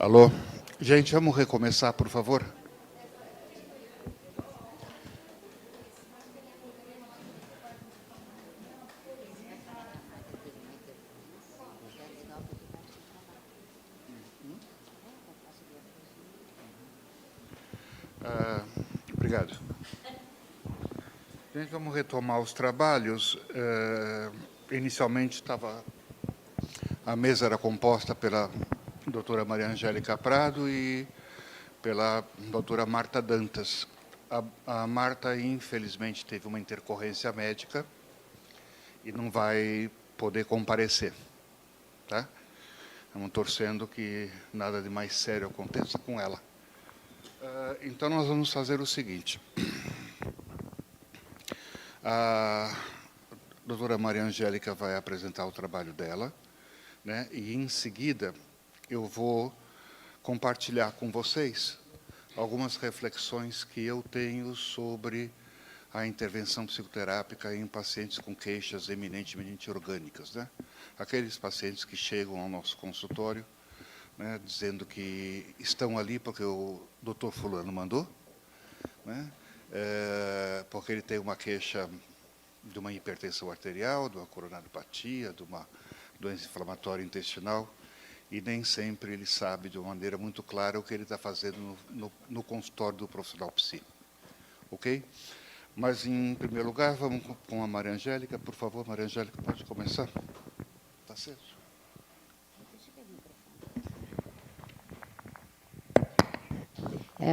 Alô? Gente, vamos recomeçar, por favor? Obrigado. Gente, vamos retomar os trabalhos. Inicialmente a mesa era composta pela doutora Maria Angélica Prado e pela doutora Marta Dantas. A Marta, infelizmente, teve uma intercorrência médica e não vai poder comparecer. Tá? Estamos torcendo que nada de mais sério aconteça com ela. Então, nós vamos fazer o seguinte. A doutora Maria Angélica vai apresentar o trabalho dela, né? E, em seguida, eu vou compartilhar com vocês algumas reflexões que eu tenho sobre a intervenção psicoterápica em pacientes com queixas eminentemente orgânicas, né? Aqueles pacientes que chegam ao nosso consultório, né, dizendo que estão ali porque o doutor fulano mandou, né, porque ele tem uma queixa de uma hipertensão arterial, de uma coronariopatia, de uma doença inflamatória intestinal, e nem sempre ele sabe de uma maneira muito clara o que ele está fazendo no consultório do profissional psi. Ok? Mas, em primeiro lugar, vamos com a Maria Angélica. Por favor, Maria Angélica, pode começar? Está certo.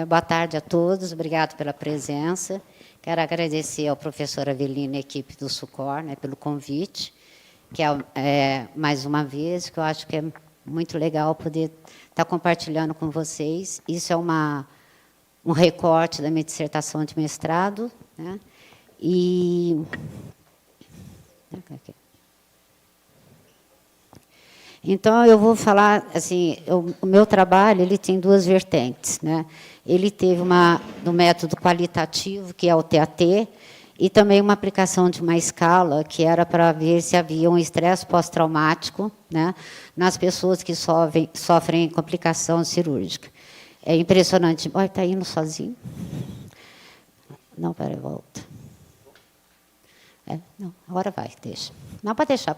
Boa tarde a todos, obrigado pela presença. Quero agradecer ao professor Avelino e à equipe do SUCOR, né, pelo convite, que mais uma vez, que eu acho que é muito legal poder estar compartilhando com vocês. Isso é um recorte da minha dissertação de mestrado, né, e... Então, eu vou falar, assim, o meu trabalho ele tem duas vertentes, né? Ele teve do método qualitativo, que é o TAT, e também uma aplicação de uma escala, que era para ver se havia um estresse pós-traumático, né, nas pessoas que sofrem complicação cirúrgica. É impressionante. Olha, está indo sozinho. Não, peraí, volta. Não, agora vai, deixa. Não, pode deixar.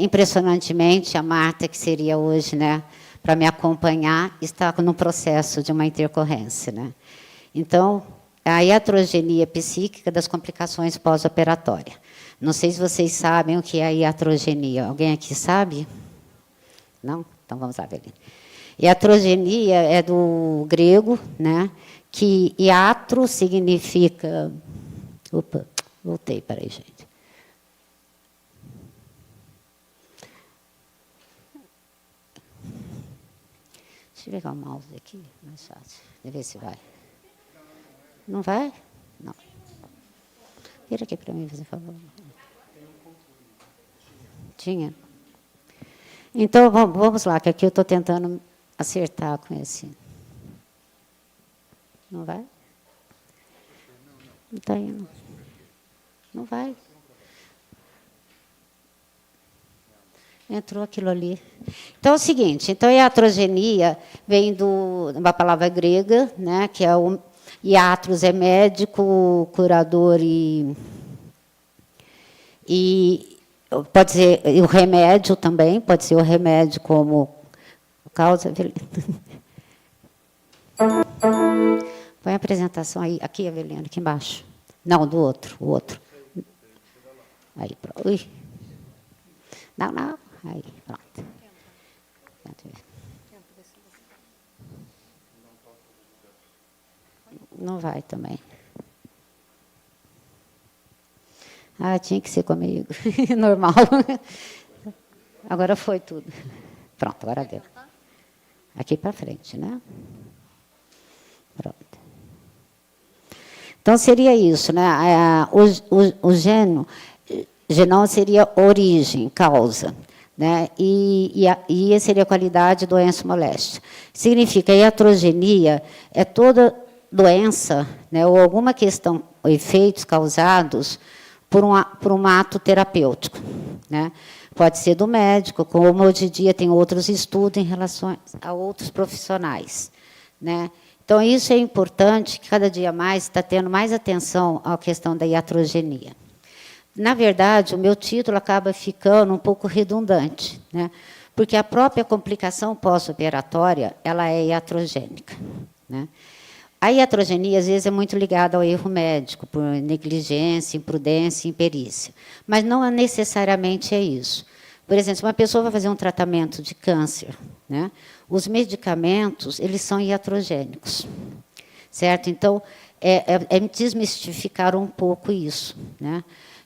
Impressionantemente, a Marta, que seria hoje, né, para me acompanhar, está no processo de uma intercorrência, né? Então, a iatrogenia psíquica das complicações pós-operatórias. Não sei se vocês sabem o que é a iatrogenia. Alguém aqui sabe? Não? Então, vamos lá, Avelino. Iatrogenia é do grego, né, que iatro significa... Opa, voltei, peraí, gente. Deixa eu pegar o mouse aqui, mais fácil. Deixa eu ver se vai. Não vai? Não. Vira aqui para mim, por favor. Tinha? Então, vamos lá, que aqui eu estou tentando acertar com esse. Não vai? Não está indo. Não vai. Entrou aquilo ali. Então, é o seguinte, a iatrogenia vem de uma palavra grega, né, que é o iatros é médico, curador e pode ser o remédio também, pode ser o remédio como causa. Põe a apresentação aí, aqui, Avelino, aqui embaixo. Não, do outro, o outro. Aí, pronto. Ui. Não. Aí, pronto. Não vai também. Tinha que ser comigo. Normal. Agora foi tudo. Pronto, agora deu. Aqui para frente, né? Pronto. Então, seria isso, né? O genoma seria origem, causa, né? E seria qualidade, doença, moléstia. Significa que a iatrogenia é toda doença, né, ou alguma questão, ou efeitos causados por um ato terapêutico, né? Pode ser do médico, como hoje em dia tem outros estudos em relação a outros profissionais, né? Então, isso é importante, que cada dia mais está tendo mais atenção à questão da iatrogenia. Na verdade, o meu título acaba ficando um pouco redundante, né? Porque a própria complicação pós-operatória ela é iatrogênica, né? A iatrogenia, às vezes, é muito ligada ao erro médico, por negligência, imprudência, imperícia. Mas não necessariamente é isso. Por exemplo, se uma pessoa vai fazer um tratamento de câncer, né, os medicamentos eles são iatrogênicos, certo? Então, é desmistificar um pouco isso, né,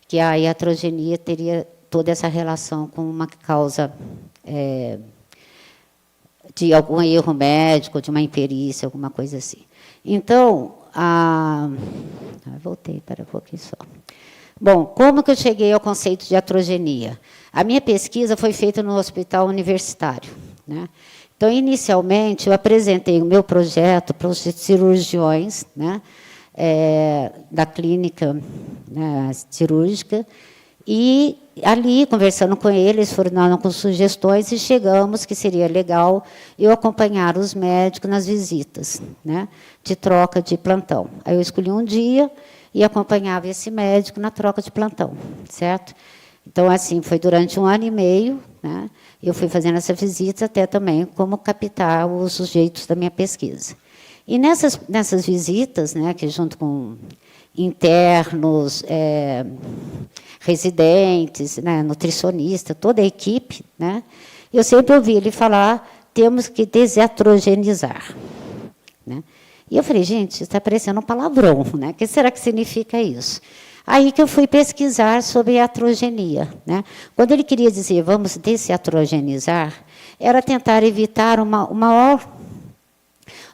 que a iatrogenia teria toda essa relação com uma causa de algum erro médico, de uma imperícia, alguma coisa assim. Então, voltei para um pouquinho só. Bom, como que eu cheguei ao conceito de iatrogenia? A minha pesquisa foi feita no hospital universitário, né? Então, inicialmente, eu apresentei o meu projeto para os cirurgiões, né, da clínica, né, cirúrgica, e ali, conversando com eles, foram dando com sugestões e chegamos que seria legal eu acompanhar os médicos nas visitas, né, de troca de plantão. Aí eu escolhi um dia e acompanhava esse médico na troca de plantão, certo? Então, assim, foi durante 1 ano e meio, né, eu fui fazendo essa visita até também como captar os sujeitos da minha pesquisa. E nessas visitas, né, que junto com internos, residentes, né, nutricionista, toda a equipe, né, eu sempre ouvi ele falar, temos que desiatrogenizar, né? E eu falei, gente, está parecendo um palavrão, né? O que será que significa isso? Aí que eu fui pesquisar sobre iatrogenia, né? Quando ele queria dizer, vamos desiatrogenizar, era tentar evitar o maior,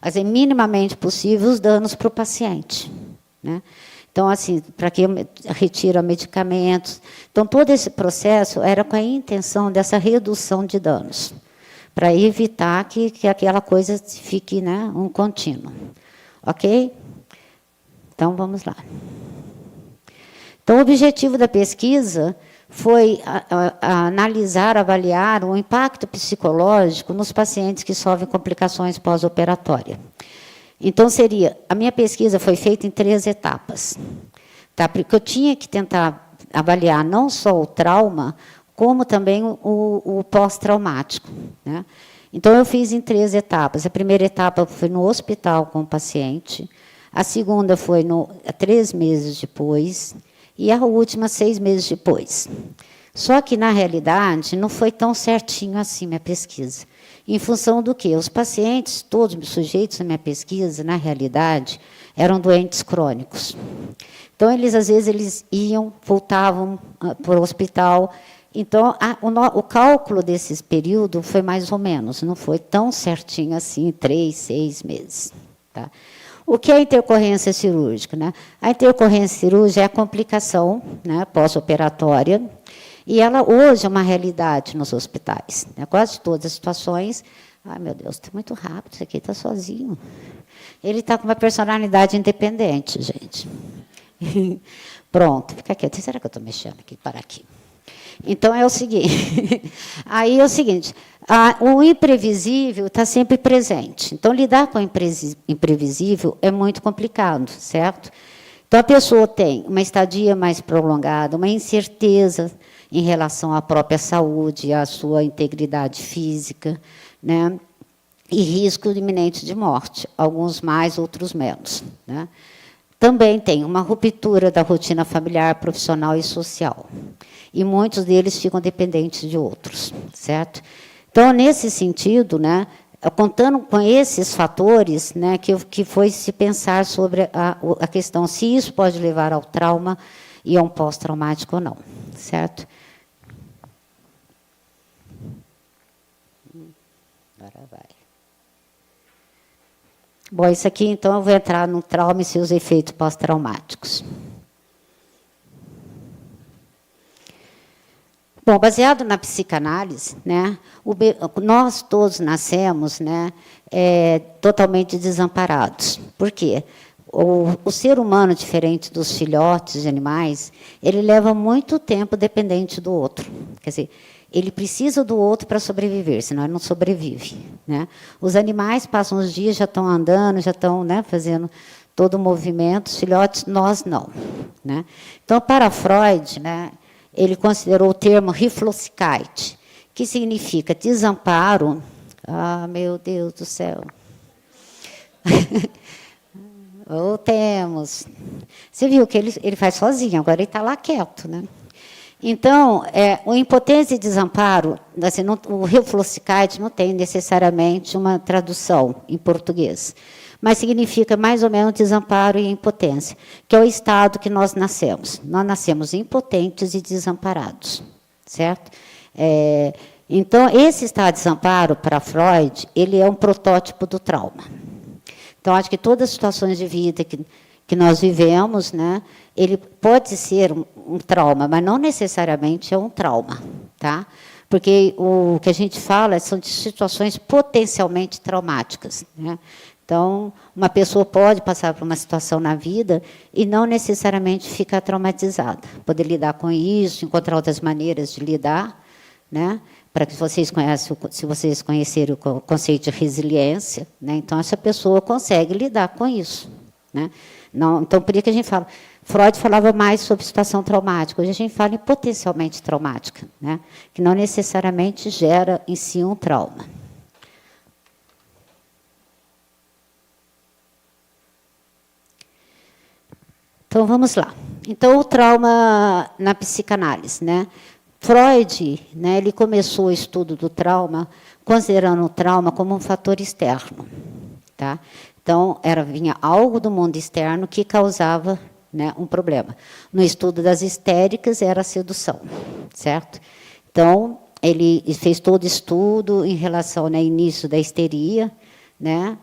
assim, minimamente possível, os danos para o paciente, né? Então, assim, para que retira medicamentos. Então, todo esse processo era com a intenção dessa redução de danos, para evitar que aquela coisa fique, né, um contínuo. Ok? Então, vamos lá. Então, o objetivo da pesquisa foi analisar, avaliar o impacto psicológico nos pacientes que sofrem complicações pós-operatórias. Então, a minha pesquisa foi feita em 3 etapas, tá? Porque eu tinha que tentar avaliar não só o trauma, como também o pós-traumático, né? Então, eu fiz em 3 etapas. A primeira etapa foi no hospital com o paciente, a segunda foi 3 meses depois, e a última 6 meses depois. Só que, na realidade, não foi tão certinho assim minha pesquisa. Em função do quê? Os pacientes, todos os sujeitos da minha pesquisa, na realidade, eram doentes crônicos. Então, às vezes, eles voltavam para o hospital. Então, o cálculo desse período foi mais ou menos, não foi tão certinho assim, 3, 6 meses. Tá? O que é a intercorrência cirúrgica, né? A intercorrência cirúrgica é a complicação, né, pós-operatória, e ela hoje é uma realidade nos hospitais, né? Quase todas as situações. Ai, meu Deus, está muito rápido, isso aqui está sozinho. Ele está com uma personalidade independente, gente. Pronto, fica quieto. Será que eu estou mexendo aqui? Para aqui. Então, é o seguinte. Aí é o seguinte, o imprevisível está sempre presente. Então, lidar com o imprevisível é muito complicado, certo? Então, a pessoa tem uma estadia mais prolongada, uma incerteza em relação à própria saúde, à sua integridade física, né? E risco iminente de morte, alguns mais, outros menos, né? Também tem uma ruptura da rotina familiar, profissional e social. E muitos deles ficam dependentes de outros, certo? Então, nesse sentido, né, contando com esses fatores, né, que foi se pensar sobre a questão se isso pode levar ao trauma e a um pós-traumático ou não, certo? Agora vai. Bom, isso aqui, então, eu vou entrar no trauma e seus efeitos pós-traumáticos. Bom, baseado na psicanálise, né, nós todos nascemos, né, totalmente desamparados. Por quê? O ser humano, diferente dos filhotes de animais, ele leva muito tempo dependente do outro. Quer dizer, ele precisa do outro para sobreviver, senão ele não sobrevive, né? Os animais passam os dias, já estão andando, já estão, né, fazendo todo o movimento, os filhotes, nós não, né? Então, para Freud, né, ele considerou o termo Hilflosigkeit, que significa desamparo. Ah, meu Deus do céu! Ou temos. Você viu que ele faz sozinho, agora ele está lá quieto, né? Então, o impotência e desamparo, assim, o Hilflosigkeit não tem necessariamente uma tradução em português, mas significa mais ou menos desamparo e impotência, que é o estado que nós nascemos. Nós nascemos impotentes e desamparados, certo? Então, esse estado de desamparo, para Freud, ele é um protótipo do trauma. Então, acho que todas as situações de vida que nós vivemos, né, ele pode ser um trauma, mas não necessariamente é um trauma, tá? Porque o que a gente fala são de situações potencialmente traumáticas, né? Então, uma pessoa pode passar por uma situação na vida e não necessariamente ficar traumatizada. Poder lidar com isso, encontrar outras maneiras de lidar, né? Para que vocês conheçam, se vocês conhecerem o conceito de resiliência, né? Então, essa pessoa consegue lidar com isso, né? Não, então, por isso que a gente fala... Freud falava mais sobre situação traumática. Hoje a gente fala em potencialmente traumática, né? Que não necessariamente gera em si um trauma. Então, vamos lá. Então, o trauma na psicanálise, né? Freud, né, ele começou o estudo do trauma considerando o trauma como um fator externo, tá? Então, vinha algo do mundo externo que causava, né, um problema. No estudo das histéricas, era a sedução, certo? Então, ele fez todo estudo em relação ao, né, início da histeria, né,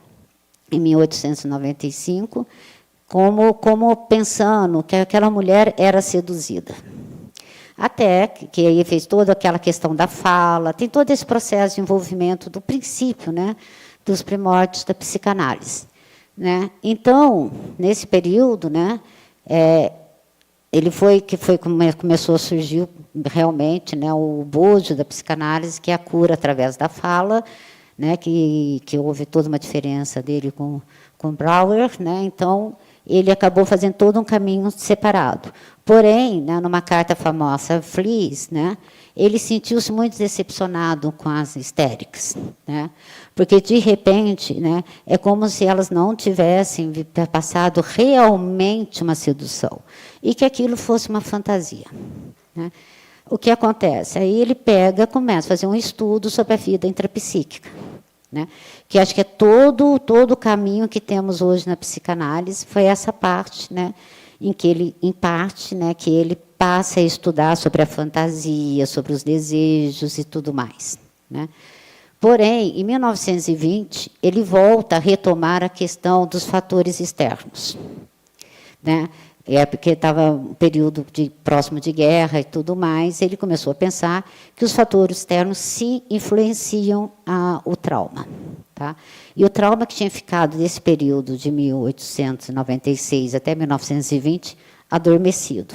em 1895, como pensando que aquela mulher era seduzida. Até que aí fez toda aquela questão da fala, tem todo esse processo de envolvimento do princípio, né, dos primórdios da psicanálise, né? Então, nesse período, né, começou a surgir realmente, né, o bojo da psicanálise, que é a cura através da fala, né, que houve toda uma diferença dele com Brauer, né? Então, ele acabou fazendo todo um caminho separado. Porém, né, numa carta famosa, Flies, né, ele sentiu-se muito decepcionado com as histéricas, né, porque, de repente, né, é como se elas não tivessem passado realmente uma sedução, e que aquilo fosse uma fantasia, né. O que acontece? Aí ele começa a fazer um estudo sobre a vida intrapsíquica, né, que acho que é todo o caminho que temos hoje na psicanálise, foi essa parte, né, que ele passa a estudar sobre a fantasia, sobre os desejos e tudo mais, né. Porém, em 1920, ele volta a retomar a questão dos fatores externos, né. Porque estava um período próximo de guerra e tudo mais, ele começou a pensar que os fatores externos sim influenciam o trauma, tá? E o trauma que tinha ficado desse período de 1896 até 1920 adormecido,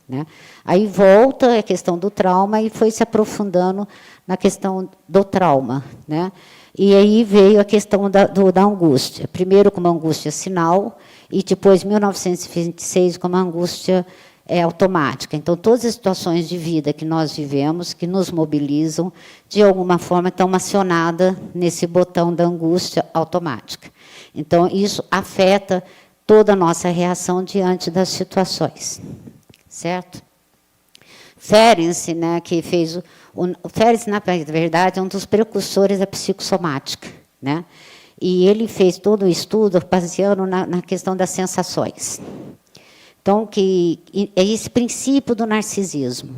né? Aí volta a questão do trauma e foi se aprofundando na questão do trauma, né? E aí veio a questão da angústia, primeiro como angústia sinal, e depois, em 1926, como a angústia automática. Então, todas as situações de vida que nós vivemos, que nos mobilizam, de alguma forma, estão acionadas nesse botão da angústia automática. Então, isso afeta toda a nossa reação diante das situações. Certo? Ferenczi, né, que fez... O Ferenczi, na verdade, é um dos precursores da psicossomática, né? E ele fez todo o estudo baseando na questão das sensações. Então, é esse princípio do narcisismo,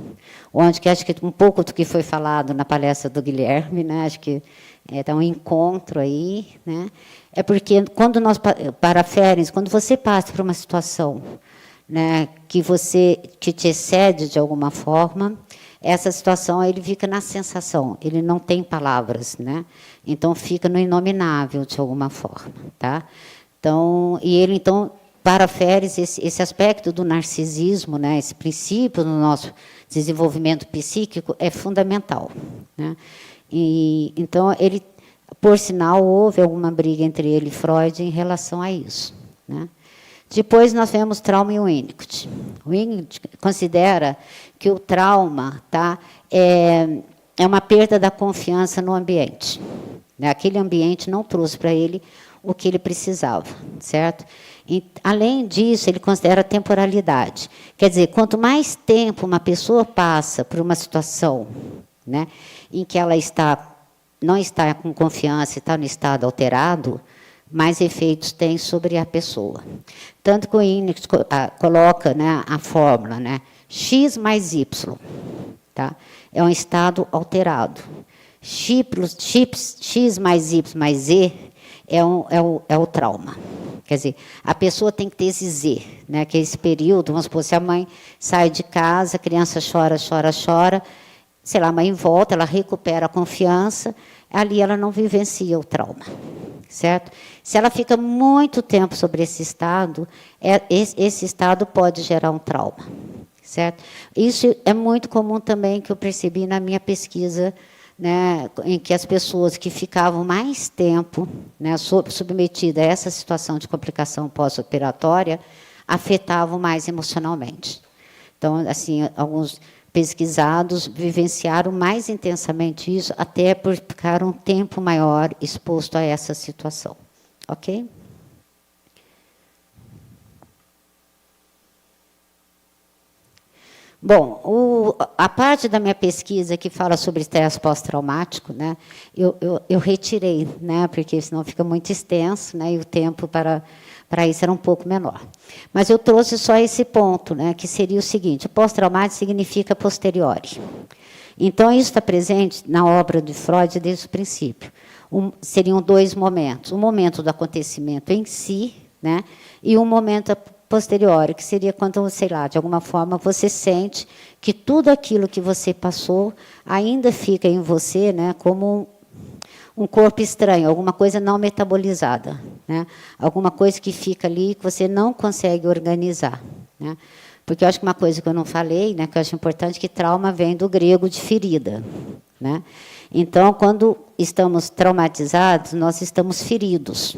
onde que acho que um pouco do que foi falado na palestra do Guilherme, né, acho que dá um encontro aí, né, é porque para Ferenczi, quando você passa por uma situação, né, que te excede de alguma forma, essa situação ele fica na sensação, ele não tem palavras, né? Então fica no inominável de alguma forma, tá? Então, e ele então para Ferres, esse aspecto do narcisismo, né, esse princípio no nosso desenvolvimento psíquico é fundamental, né? E, então, ele, por sinal, houve alguma briga entre ele e Freud em relação a isso, né? Depois nós vemos trauma e Winnicott. O Winnicott considera que o trauma, tá, é uma perda da confiança no ambiente, né? Aquele ambiente não trouxe para ele o que ele precisava, certo? E, além disso, ele considera a temporalidade. Quer dizer, quanto mais tempo uma pessoa passa por uma situação, né, em que ela não está com confiança e está no estado alterado, mais efeitos tem sobre a pessoa. Tanto que o Winnicott coloca, né, a fórmula, né, X mais Y. Tá? É um estado alterado. X mais Y mais Z é o trauma. Quer dizer, a pessoa tem que ter esse Z, né, que é esse período, vamos supor, se a mãe sai de casa, a criança chora, chora, chora, sei lá, a mãe volta, ela recupera a confiança, ali ela não vivencia o trauma, certo? Se ela fica muito tempo sobre esse estado pode gerar um trauma, certo? Isso é muito comum também, que eu percebi na minha pesquisa, né, em que as pessoas que ficavam mais tempo, né, submetidas a essa situação de complicação pós-operatória afetavam mais emocionalmente. Então, assim, alguns pesquisados vivenciaram mais intensamente isso, até por ficar um tempo maior exposto a essa situação. Ok? Bom, a parte da minha pesquisa que fala sobre estresse pós-traumático, né, eu retirei, né, porque senão fica muito extenso, né, e o tempo para isso era um pouco menor. Mas eu trouxe só esse ponto, né, que seria o seguinte: pós-traumático significa posteriori. Então, isso está presente na obra de Freud desde o princípio. Seriam dois momentos: o momento do acontecimento em si, né, e um momento posterior, que seria quando, sei lá, de alguma forma você sente que tudo aquilo que você passou ainda fica em você, né, como um corpo estranho, alguma coisa não metabolizada, né, alguma coisa que fica ali que você não consegue organizar, né? Porque eu acho que uma coisa que eu não falei, né, que eu acho importante, que trauma vem do grego de ferida, né? Então, quando estamos traumatizados, nós estamos feridos,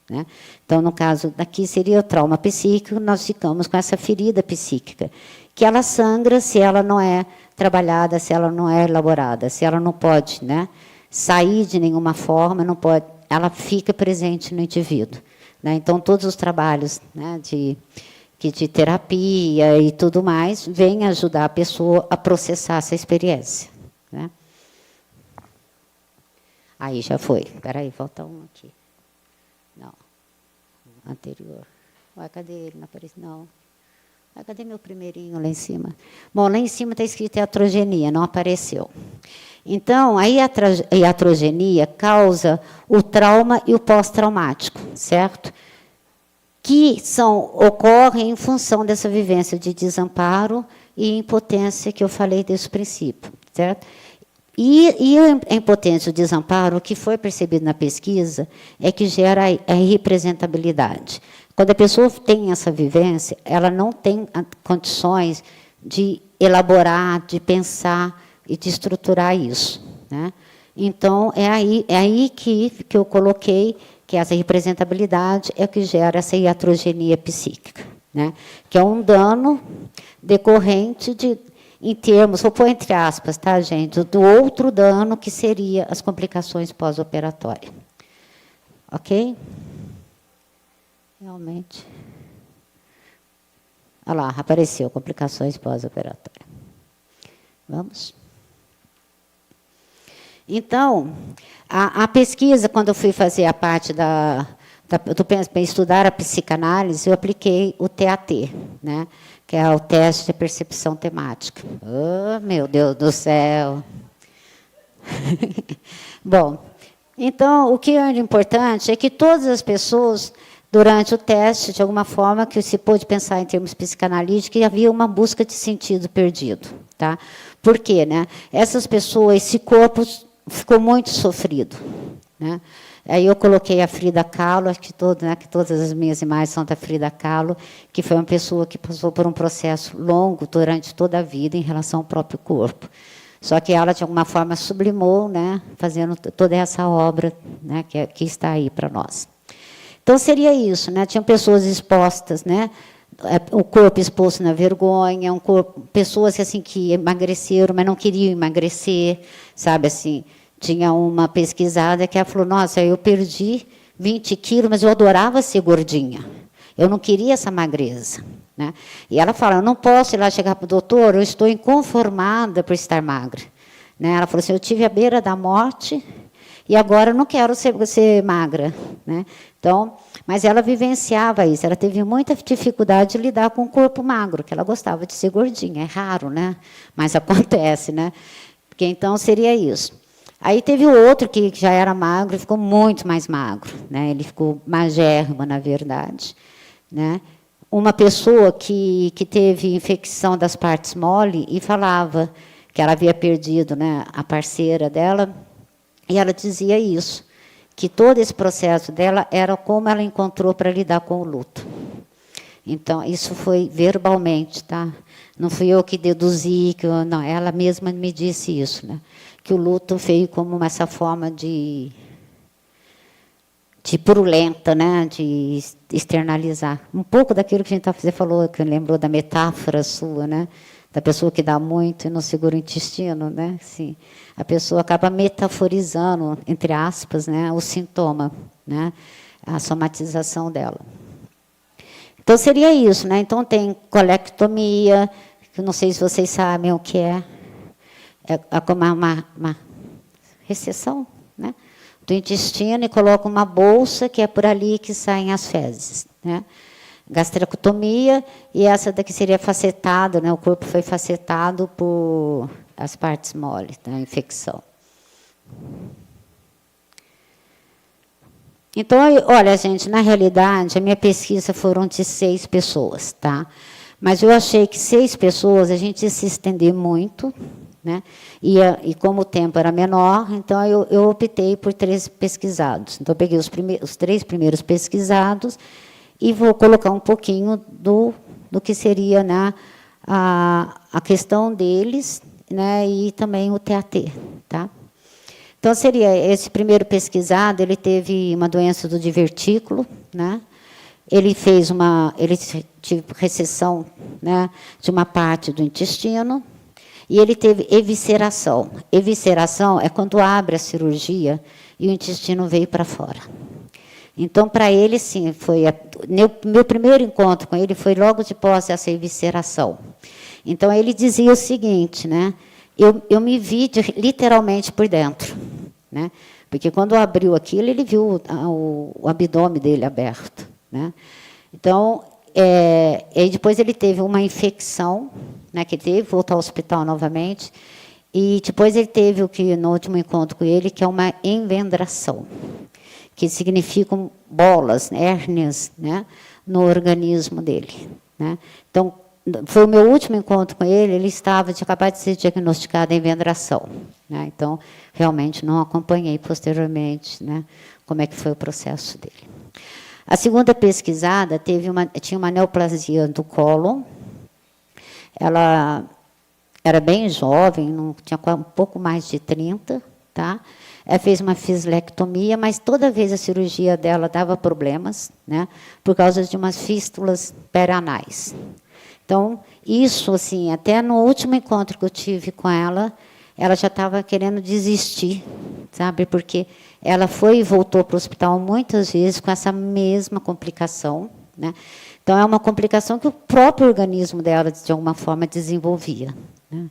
né? Então, no caso daqui, seria o trauma psíquico, nós ficamos com essa ferida psíquica, que ela sangra se ela não é trabalhada, se ela não é elaborada, se ela não pode, né, sair de nenhuma forma, não pode, ela fica presente no indivíduo, né? Então, todos os trabalhos, né, de terapia e tudo mais vêm ajudar a pessoa a processar essa experiência, né? Aí já foi. Espera aí, falta um aqui. Não. Anterior. Ué, cadê ele? Não aparece, não. Ué, cadê meu primeirinho lá em cima? Bom, lá em cima está escrito iatrogenia, não apareceu. Então, a iatrogenia causa o trauma e o pós-traumático, certo? Que ocorrem em função dessa vivência de desamparo e impotência que eu falei desde o princípio, certo? E a impotência e o desamparo, o que foi percebido na pesquisa, é que gera a irrepresentabilidade. Quando a pessoa tem essa vivência, ela não tem condições de elaborar, de pensar e de estruturar isso, né? Então, é aí que eu coloquei que essa representabilidade é o que gera essa iatrogenia psíquica, né? Que é um dano decorrente em termos, vou pôr entre aspas, tá, gente, do outro dano que seria as complicações pós-operatórias. Ok? Realmente. Olha lá, apareceu, complicações pós-operatórias. Vamos? Então, a pesquisa, quando eu fui fazer a parte para estudar a psicanálise, eu apliquei o TAT, né, que é o teste de percepção temática. Oh, meu Deus do céu! Bom, então, o que é importante é que todas as pessoas, durante o teste, de alguma forma, que se pôde pensar em termos psicanalíticos, havia uma busca de sentido perdido. Tá? Por quê? Né? Essas pessoas, esse corpo ficou muito sofrido, né? Aí eu coloquei a Frida Kahlo, acho que, né, que todas as minhas imagens são da Frida Kahlo, que foi uma pessoa que passou por um processo longo durante toda a vida em relação ao próprio corpo. Só que ela, de alguma forma, sublimou, né, fazendo toda essa obra, né, que está aí para nós. Então, seria isso, né? Tinham pessoas expostas, né? O corpo exposto na vergonha, pessoas assim, que emagreceram, mas não queriam emagrecer, sabe assim. Tinha uma pesquisada que ela falou, nossa, eu perdi 20 quilos, mas eu adorava ser gordinha. Eu não queria essa magreza. Né? E ela fala, eu não posso ir lá chegar para o doutor, eu estou inconformada por estar magra. Né? Ela falou assim, eu tive à beira da morte e agora eu não quero ser magra. Né? Então, mas ela vivenciava isso, ela teve muita dificuldade de lidar com o corpo magro, que ela gostava de ser gordinha, é raro, né? Mas acontece, né? Porque então seria isso. Aí teve o outro que já era magro e ficou muito mais magro, né? Ele ficou magérrimo, na verdade, né? Uma pessoa que teve infecção das partes mole e falava que ela havia perdido, né, a parceira dela, e ela dizia isso, que todo esse processo dela era como ela encontrou para lidar com o luto. Então, isso foi verbalmente, tá? Não fui eu que deduzi, não, ela mesma me disse isso, né? Que o luto veio como essa forma de purulenta, né? De externalizar. Um pouco daquilo que a gente você falou, que lembrou da metáfora sua, né? Da pessoa que dá muito e não segura o intestino, né? Sim. A pessoa acaba metaforizando, entre aspas, né, o sintoma, né? A somatização dela. Então, seria isso, né? Então, tem colectomia, que eu não sei se vocês sabem o que é. É como uma recessão, né, do intestino, e coloca uma bolsa, que é por ali que saem as fezes. Né? Gastrectomia, e essa daqui seria facetada, né, o corpo foi facetado por as partes mole, da infecção. Então, olha, gente, na realidade, a minha pesquisa foram de 6 pessoas, tá? Mas eu achei que 6 pessoas, a gente ia se estender muito, né? E como o tempo era menor, então eu optei por 3 pesquisados. Então, eu peguei os 3 primeiros pesquisados e vou colocar um pouquinho do que seria, né, a questão deles, né, e também o TAT. Tá? Então, seria esse primeiro pesquisado, ele teve uma doença do divertículo, né? Ele teve recessão, né, de uma parte do intestino, e ele teve evisceração. Evisceração é quando abre a cirurgia e o intestino veio para fora. Então, para ele, sim, foi meu primeiro encontro com ele foi logo depois dessa evisceração. Então, ele dizia o seguinte, né? Eu me vi literalmente por dentro, né? Porque quando abriu aquilo, ele viu o abdômen dele aberto, né? Então, e depois ele teve uma infecção, né, que teve, voltou ao hospital novamente, e depois ele teve o que, no último encontro com ele, que é uma envendração, que significam bolas, hérnias, né, no organismo dele. Né? Então, foi o meu último encontro com ele, ele estava de acabar de ser diagnosticado em envendração. Né? Então, realmente não acompanhei posteriormente, né, como é que foi o processo dele. A segunda pesquisada tinha uma neoplasia do cólon. Ela era bem jovem, não tinha um pouco mais de 30, tá? Ela fez uma fislectomia, mas toda vez a cirurgia dela dava problemas, né? Por causa de umas fístulas perianais. Então, isso, assim, até no último encontro que eu tive com ela já estava querendo desistir, sabe? Porque ela foi e voltou para o hospital muitas vezes com essa mesma complicação, né? Então, é uma complicação que o próprio organismo dela, de alguma forma, desenvolvia. Né?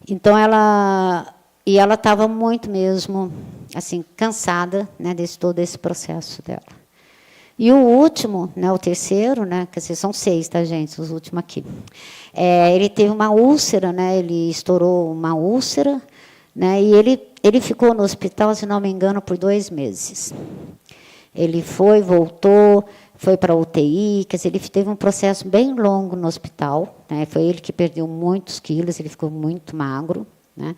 Então, ela estava muito mesmo assim, cansada, né, todo esse processo dela. E o último, né, o terceiro, né, quer dizer, são 6, tá, gente, os últimos aqui. Ele teve uma úlcera, né, ele estourou uma úlcera, né, e ele ficou no hospital, se não me engano, por 2 meses. Ele voltou, foi para a UTI, quer dizer, ele teve um processo bem longo no hospital, né, foi ele que perdeu muitos quilos, ele ficou muito magro, né.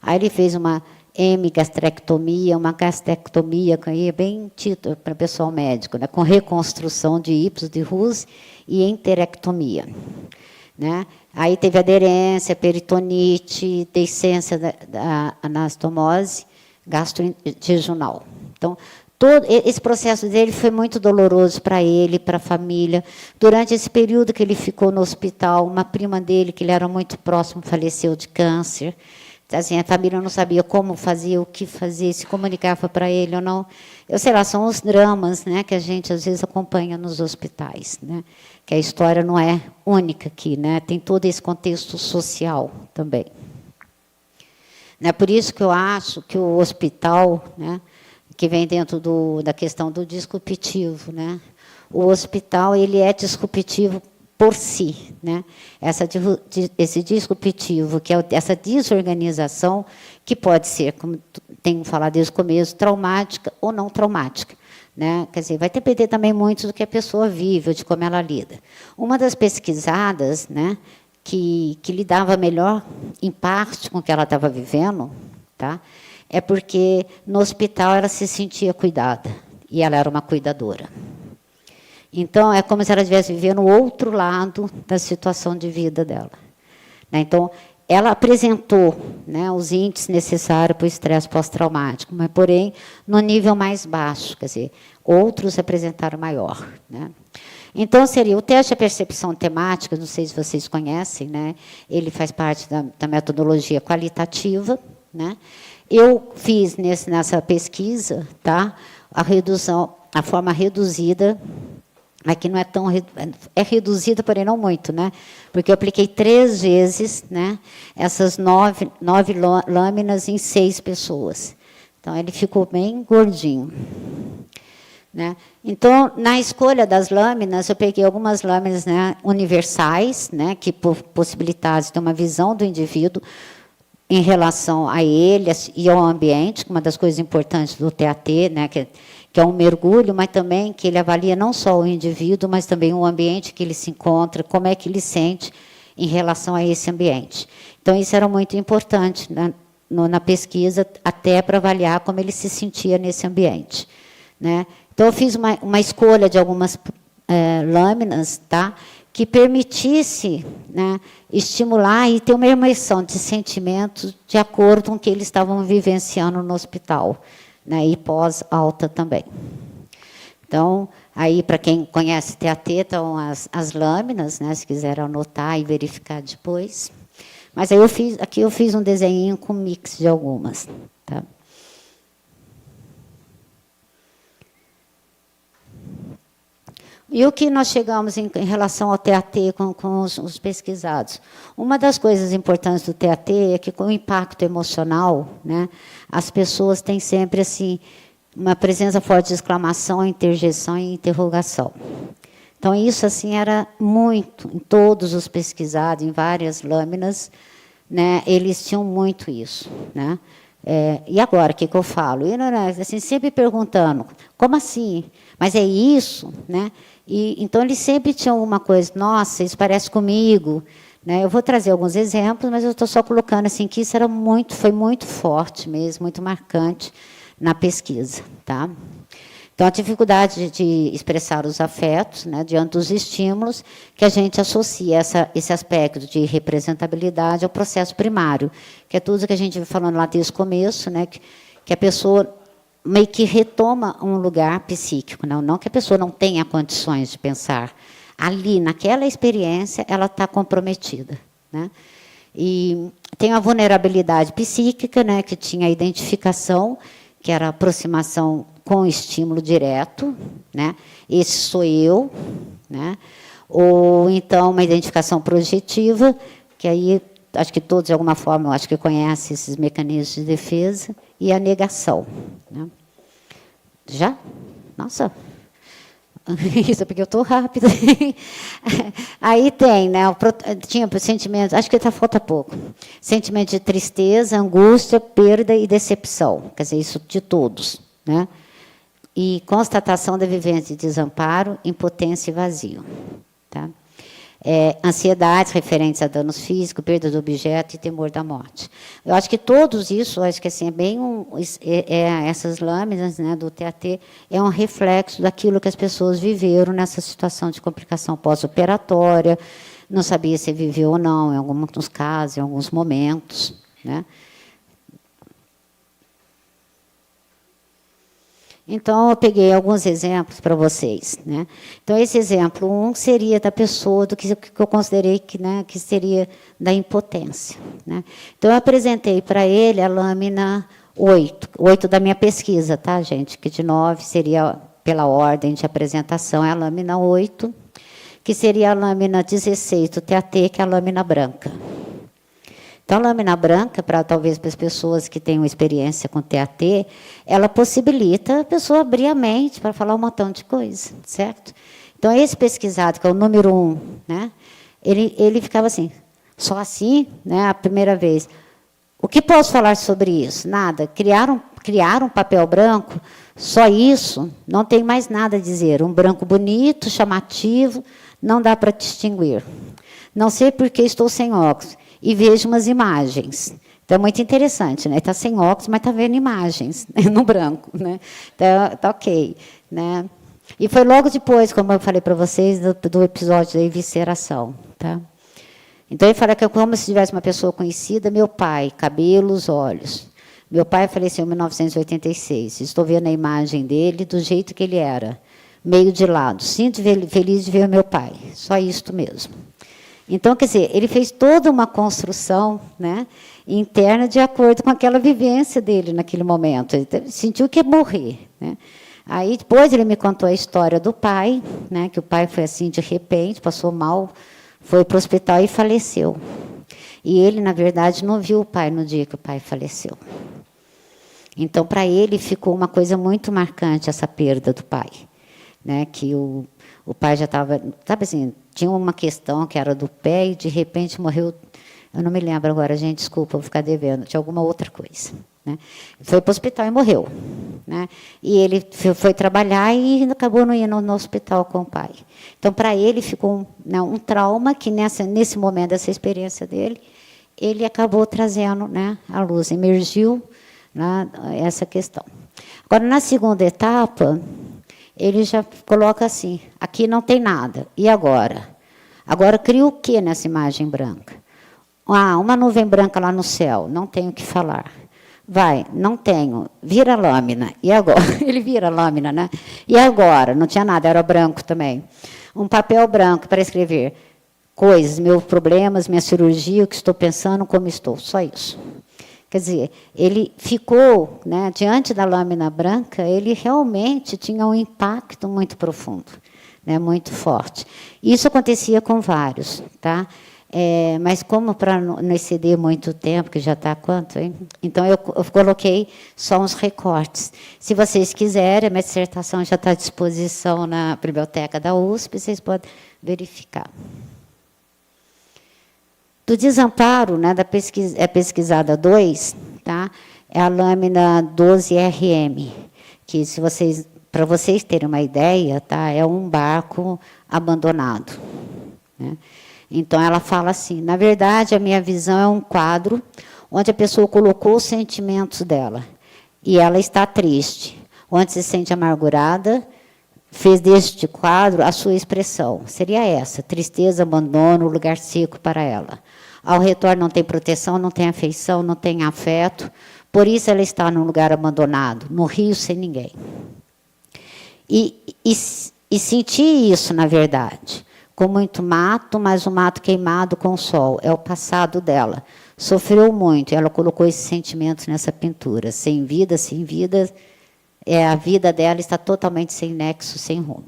Aí ele fez uma hemigastrectomia, uma gastrectomia que é bem título para o pessoal médico, né, com reconstrução de Ipsos de Hus e enterectomia. Né? Aí teve aderência, peritonite, deiscência da anastomose gastrointestinal. Então, todo esse processo dele foi muito doloroso para ele, para a família. Durante esse período que ele ficou no hospital, uma prima dele, que ele era muito próximo, faleceu de câncer. Assim, a família não sabia como fazer, o que fazer, se comunicava para ele ou não. Eu sei lá, são os dramas, né, que a gente às vezes acompanha nos hospitais, né, que a história não é única aqui, né, tem todo esse contexto social também. Né, por isso que eu acho que o hospital, né, que vem dentro da questão do disruptivo, né, o hospital ele é disruptivo por si, né? Esse disruptivo, que é essa desorganização, que pode ser, como tenho falado desde o começo, traumática ou não traumática. Né? Quer dizer, vai depender também muito do que a pessoa vive, ou de como ela lida. Uma das pesquisadas, né, que lidava melhor, em parte, com o que ela estava vivendo, tá? É porque no hospital ela se sentia cuidada, e ela era uma cuidadora. Então, é como se ela estivesse vivendo o outro lado da situação de vida dela. Então, ela apresentou, né, os índices necessários para o estresse pós-traumático, mas, porém, no nível mais baixo, quer dizer, outros apresentaram maior. Né? Então, seria o teste de percepção temática, não sei se vocês conhecem, né, ele faz parte da metodologia qualitativa. Né? Eu fiz nessa pesquisa, tá, a forma reduzida. Aqui não é tão... É reduzida, porém não muito, né? Porque eu apliquei 3 vezes, né, essas 9 lâminas em 6 pessoas. Então, ele ficou bem gordinho. Né? Então, na escolha das lâminas, eu peguei algumas lâminas, né, universais, né, que possibilitassem ter uma visão do indivíduo em relação a ele e ao ambiente, uma das coisas importantes do TAT, né, que é um mergulho, mas também que ele avalia não só o indivíduo, mas também o ambiente que ele se encontra, como é que ele sente em relação a esse ambiente. Então, isso era muito importante na pesquisa, até para avaliar como ele se sentia nesse ambiente. Né? Então, eu fiz uma escolha de algumas lâminas, tá, que permitisse, né, estimular e ter uma imersão de sentimentos de acordo com o que eles estavam vivenciando no hospital. Né, e pós-alta também. Então, aí, para quem conhece TAT, estão as lâminas, né, se quiser anotar e verificar depois. Mas aí aqui eu fiz um desenho com mix de algumas. Tá? E o que nós chegamos em relação ao TAT com os pesquisados? Uma das coisas importantes do TAT é que, com o impacto emocional, né, as pessoas têm sempre assim, uma presença forte de exclamação, interjeição e interrogação. Então, isso assim, era muito, em todos os pesquisados, em várias lâminas, né, eles tinham muito isso. Né? E agora, o que eu falo? E, assim, sempre perguntando, como assim? Mas é isso? Né? Então, eles sempre tinham alguma coisa, nossa, isso parece comigo. Né? Eu vou trazer alguns exemplos, mas eu estou só colocando assim, que isso foi muito forte mesmo, muito marcante na pesquisa. Tá? Então, a dificuldade de expressar os afetos, né, diante dos estímulos, que a gente associa esse aspecto de representabilidade ao processo primário, que é tudo que a gente vem falando lá desde o começo, né, que a pessoa meio que retoma um lugar psíquico. Não que a pessoa não tenha condições de pensar. Ali, naquela experiência, ela está comprometida. Né? E tem a vulnerabilidade psíquica, né, que tinha a identificação, que era a aproximação com estímulo direto. Né? Esse sou eu. Né? Ou, então, uma identificação projetiva, que aí, acho que todos, de alguma forma, acho que conhecem esses mecanismos de defesa, e a negação. Né? Já? Nossa! Isso, porque eu estou rápida. Aí tem, né, tinha sentimento, acho que falta pouco. Sentimento de tristeza, angústia, perda e decepção. Quer dizer, isso de todos. Né? E constatação da vivência de desamparo, impotência e vazio. Tá? ansiedades referentes a danos físicos, perda do objeto e temor da morte. Eu acho que todos isso, acho que assim, essas lâminas, né, do TAT é um reflexo daquilo que as pessoas viveram nessa situação de complicação pós-operatória, não sabia se viveu ou não, em alguns casos, em alguns momentos, né? Então, eu peguei alguns exemplos para vocês, né? Então, esse exemplo 1 seria da pessoa, do que eu considerei que, né, que seria da impotência, né? Então, eu apresentei para ele a lâmina 8 da minha pesquisa, tá, gente? Que de 9 seria, pela ordem de apresentação, é a lâmina 8, que seria a lâmina 16 do TAT, que é a lâmina branca. Então, a lâmina branca, talvez para as pessoas que tenham experiência com TAT, ela possibilita a pessoa abrir a mente para falar um montão de coisa, certo? Então, esse pesquisado, que é o número 1, né, ele ficava assim, só assim, né, a primeira vez. O que posso falar sobre isso? Nada. Criaram um papel branco, só isso, não tem mais nada a dizer. Um branco bonito, chamativo, não dá para distinguir. Não sei por que estou sem óculos. E vejo umas imagens. Então, é muito interessante, né? Está sem óculos, mas está vendo imagens, né? No branco, né? Então, tá ok, né? E foi logo depois, como eu falei para vocês, do episódio da evisceração, tá? Então, ele fala que é como se tivesse uma pessoa conhecida, meu pai, cabelos, olhos. Meu pai faleceu em 1986. Estou vendo a imagem dele do jeito que ele era, meio de lado. Sinto feliz de ver meu pai. Só isto mesmo. Então, quer dizer, ele fez toda uma construção, né, interna de acordo com aquela vivência dele naquele momento. Ele sentiu que ia morrer, né? Aí, depois, ele me contou a história do pai, né, que o pai foi assim, de repente, passou mal, foi para o hospital e faleceu. E ele, na verdade, não viu o pai no dia que o pai faleceu. Então, para ele, ficou uma coisa muito marcante, essa perda do pai, né, que o pai já estava, sabe assim, tinha uma questão que era do pé e, de repente, morreu. Eu não me lembro agora, gente, desculpa, vou ficar devendo. Tinha alguma outra coisa, né? Foi para o hospital e morreu, né? E ele foi trabalhar e acabou não indo no hospital com o pai. Então, para ele, ficou um trauma que, nesse momento dessa experiência dele, ele acabou trazendo, né, à luz, emergiu, né, essa questão. Agora, na segunda etapa, ele já coloca assim, aqui não tem nada. E agora? Agora cria o que nessa imagem branca? Ah, uma nuvem branca lá no céu, não tenho o que falar. Vai, não tenho. Vira a lâmina. E agora? Ele vira a lâmina, né? E agora? Não tinha nada, era branco também. Um papel branco para escrever coisas, meus problemas, minha cirurgia, o que estou pensando, como estou. Só isso. Quer dizer, ele ficou, né, diante da lâmina branca, ele realmente tinha um impacto muito profundo, né, muito forte. Isso acontecia com vários, tá? Mas como para não exceder muito tempo, que já está quanto, hein? Então, eu coloquei só uns recortes. Se vocês quiserem, a minha dissertação já está à disposição na biblioteca da USP, vocês podem verificar. Do desamparo, né, pesquisada 2, tá, é a lâmina 12RM, que, para vocês terem uma ideia, tá, é um barco abandonado, né? Então, ela fala assim, na verdade, a minha visão é um quadro onde a pessoa colocou os sentimentos dela, e ela está triste, onde se sente amargurada, fez deste quadro a sua expressão. Seria essa, tristeza, abandono, lugar seco para ela. Ao retorno não tem proteção, não tem afeição, não tem afeto, por isso ela está num lugar abandonado, no rio sem ninguém. E senti isso, na verdade, com muito mato, mas o mato queimado com o sol, é o passado dela. Sofreu muito, ela colocou esses sentimentos nessa pintura, sem vida, a vida dela está totalmente sem nexo, sem rumo.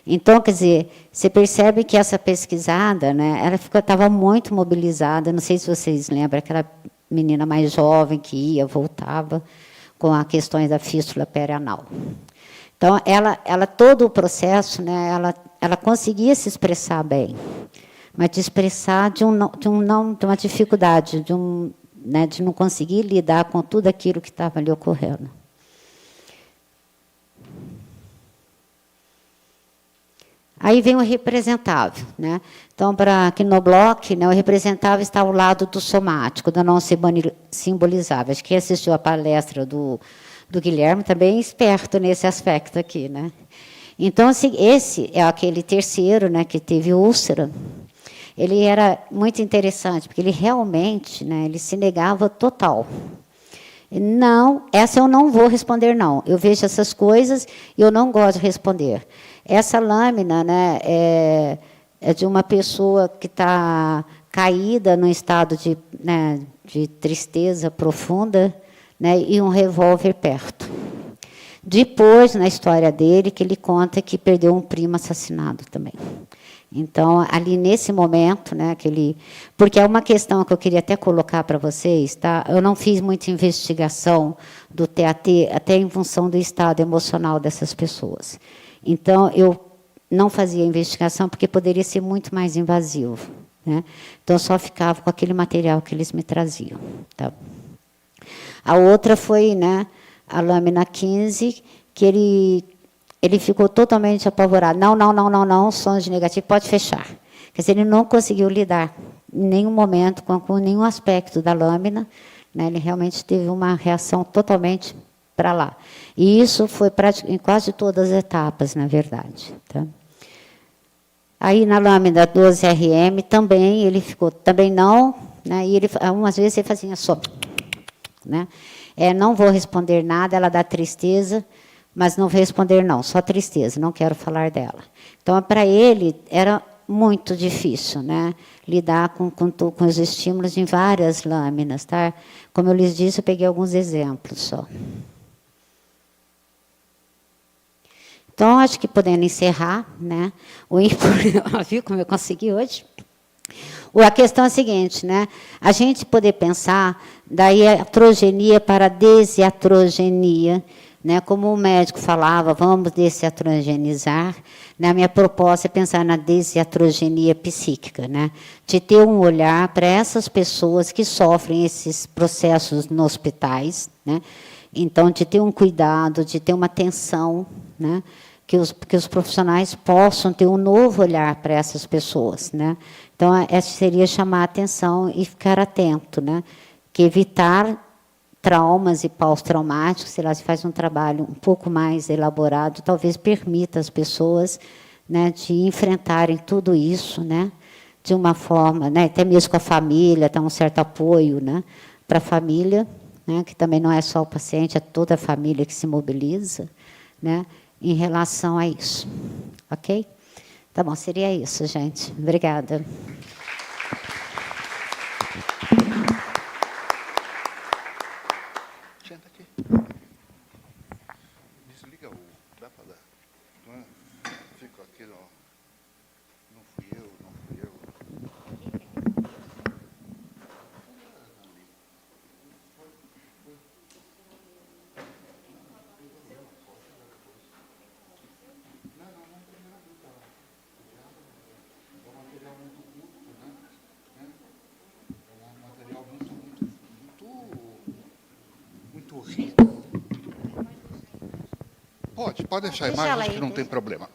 Então, quer dizer, você percebe que essa pesquisada, né, ela estava muito mobilizada, não sei se vocês lembram, aquela menina mais jovem que ia, voltava, com as questões da fístula perianal. Então, ela todo o processo, né, ela conseguia se expressar bem, mas de expressar de uma dificuldade, né, de não conseguir lidar com tudo aquilo que estava ali ocorrendo. Aí vem o representável, né? Então, para aqui no bloco, né, o representável está ao lado do somático, do não simbolizável. Acho que quem assistiu a palestra do Guilherme também é esperto nesse aspecto aqui, né? Então, assim, esse é aquele terceiro, né, que teve úlcera. Ele era muito interessante, porque ele realmente, né, ele se negava total. Não, essa eu não vou responder, não. Eu vejo essas coisas e eu não gosto de responder. Essa lâmina, né, é de uma pessoa que está caída num estado de, né, de tristeza profunda, né, e um revólver perto. Depois, na história dele, que ele conta que perdeu um primo assassinado também. Então, ali nesse momento, né, porque é uma questão que eu queria até colocar para vocês, tá? Eu não fiz muita investigação do TAT, até em função do estado emocional dessas pessoas. Então, eu não fazia investigação porque poderia ser muito mais invasivo, né? Então, eu só ficava com aquele material que eles me traziam, tá? A outra foi, né, a lâmina 15, que ele ficou totalmente apavorado. Não, sons negativos, pode fechar. Quer dizer, ele não conseguiu lidar em nenhum momento com nenhum aspecto da lâmina, né? Ele realmente teve uma reação totalmente para lá. E isso foi em quase todas as etapas, na verdade. Tá? Aí, na lâmina 12RM, também, ele ficou, também não, né? E ele, algumas vezes ele fazia só, né? Não vou responder nada, ela dá tristeza, mas não vou responder não, só tristeza, não quero falar dela. Então, para ele, era muito difícil, né, lidar com os estímulos em várias lâminas. Tá? Como eu lhes disse, eu peguei alguns exemplos só. Então, acho que podendo encerrar, né, viu como eu consegui hoje? A questão é a seguinte, né, a gente poder pensar da iatrogenia para a desiatrogenia, né, como o médico falava, vamos desiatrogenizar, né, a minha proposta é pensar na desiatrogenia psíquica, né, de ter um olhar para essas pessoas que sofrem esses processos nos hospitais, né, então, de ter um cuidado, de ter uma atenção, né, que os profissionais possam ter um novo olhar para essas pessoas, né. Então, essa seria chamar a atenção e ficar atento, né, que evitar traumas e pós-traumáticos, se lá se faz um trabalho um pouco mais elaborado, talvez permita às pessoas, né, de enfrentarem tudo isso, né, de uma forma, né, até mesmo com a família, dar um certo apoio, né, para a família, né, que também não é só o paciente, é toda a família que se mobiliza, né, em relação a isso. Ok? Tá bom, seria isso, gente. Obrigada. Desliga o... Dá para dar? Não é? Fico aqui, não. Não fui eu. Muito rico. Pode deixar a imagem, acho que não tem problema.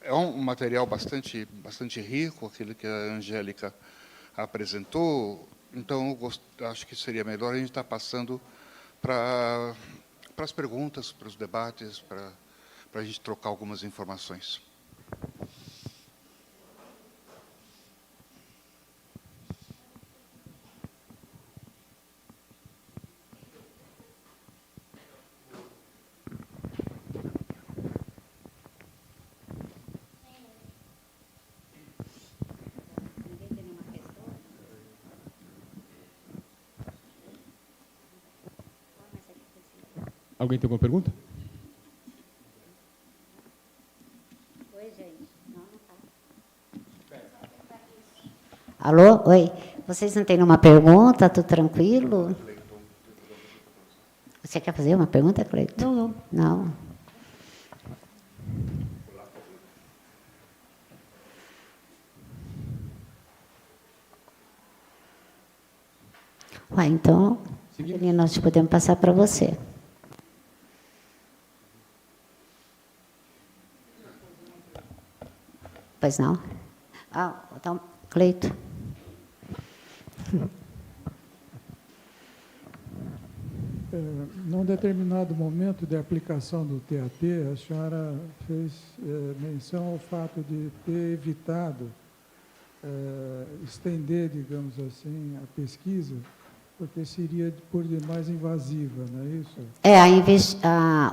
É um material bastante rico, aquilo que a Angélica apresentou. Então, acho que seria melhor a gente estar passando para as perguntas, para os debates, para a gente trocar algumas informações. Alguém tem alguma pergunta? Oi, gente. Não está. Alô? Oi. Vocês não têm nenhuma pergunta? Tudo tranquilo? Você quer fazer uma pergunta, Cleiton? Não. Ué, então, nós podemos passar para você. Pois não? Então, Cleito. Num determinado momento de aplicação do TAT, a senhora fez menção ao fato de ter evitado estender, digamos assim, a pesquisa, porque seria por demais invasiva, não é isso?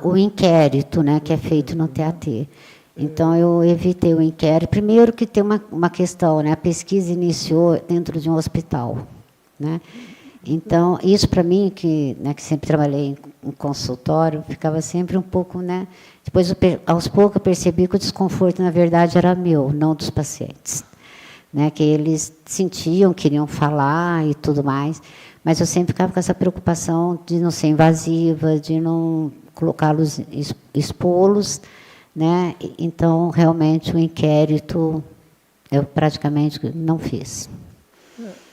O inquérito, né, que é feito no TAT. Então, eu evitei o inquérito. Primeiro que tem uma questão, né, a pesquisa iniciou dentro de um hospital, né? Então, isso para mim, que sempre trabalhei em consultório, ficava sempre um pouco, né? Depois, aos poucos, eu percebi que o desconforto, na verdade, era meu, não dos pacientes, né? Que eles sentiam, queriam falar e tudo mais, mas eu sempre ficava com essa preocupação de não ser invasiva, de não colocá-los, expô-los, né? Então, realmente, o inquérito eu praticamente não fiz.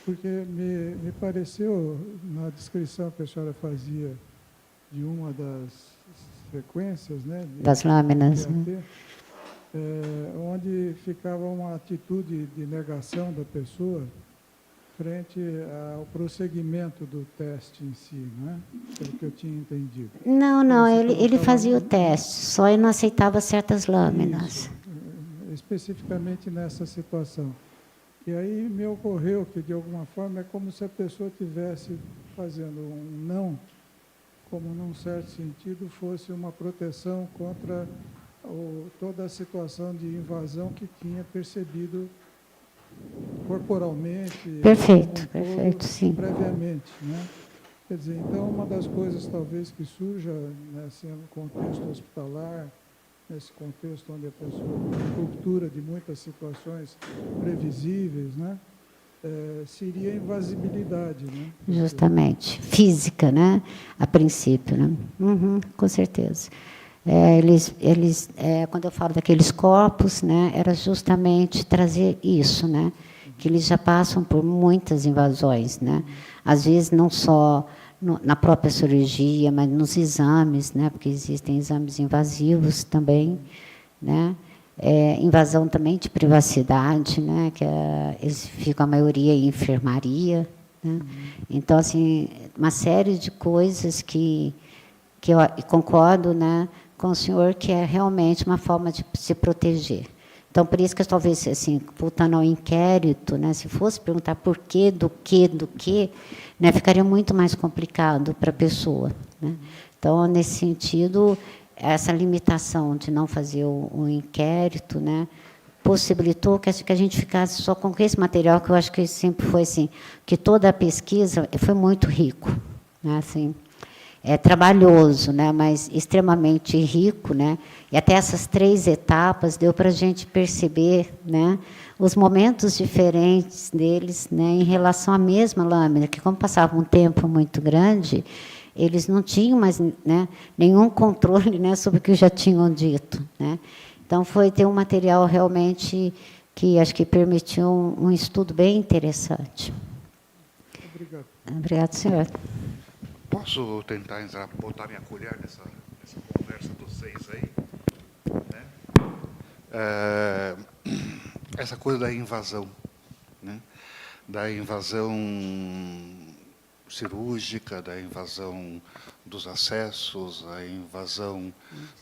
Porque me pareceu, na descrição que a senhora fazia de uma das sequências, né, das lâminas, TAT, né? Onde ficava uma atitude de negação da pessoa frente ao prosseguimento do teste em si, né? Pelo que eu tinha entendido. Não, ele fazia o teste, só ele não aceitava certas lâminas. Isso, especificamente nessa situação. E aí me ocorreu que, de alguma forma, é como se a pessoa estivesse fazendo um não, como, num certo sentido, fosse uma proteção contra toda a situação de invasão que tinha percebido corporalmente. Perfeito, sim. Previamente, né? Quer dizer, então, uma das coisas, talvez, que surja nesse contexto hospitalar, nesse contexto onde a pessoa tem cultura de muitas situações previsíveis, né? Seria a invasibilidade, né? Justamente, física, né? A princípio, né? Com certeza. Quando eu falo daqueles corpos, né, era justamente trazer isso, né? Que eles já passam por muitas invasões, né? Às vezes não só na própria cirurgia, mas nos exames, né? Porque existem exames invasivos também, né? Invasão também de privacidade, né? Que eles ficam a maioria em enfermaria, né? Então, assim, uma série de coisas que eu concordo, né, com o senhor, que é realmente uma forma de se proteger. Então, por isso que talvez, assim, voltando ao inquérito, né, se fosse perguntar por quê, do que, né, ficaria muito mais complicado para a pessoa, né? Então, nesse sentido, essa limitação de não fazer o inquérito, né, possibilitou que a gente ficasse só com esse material, que eu acho que sempre foi assim, que toda a pesquisa foi muito rico, né, assim, trabalhoso, né, mas extremamente rico, né, e até essas 3 etapas deu para a gente perceber, né, os momentos diferentes deles, né, em relação à mesma lâmina, que como passava um tempo muito grande, eles não tinham mais, né, nenhum controle, né, sobre o que já tinham dito, né. Então foi ter um material realmente que acho que permitiu um estudo bem interessante. Obrigado. Obrigado, senhor. Posso tentar botar minha colher nessa conversa dos 6 aí? Né? Essa coisa da invasão, né? Da invasão cirúrgica, da invasão dos acessos, a invasão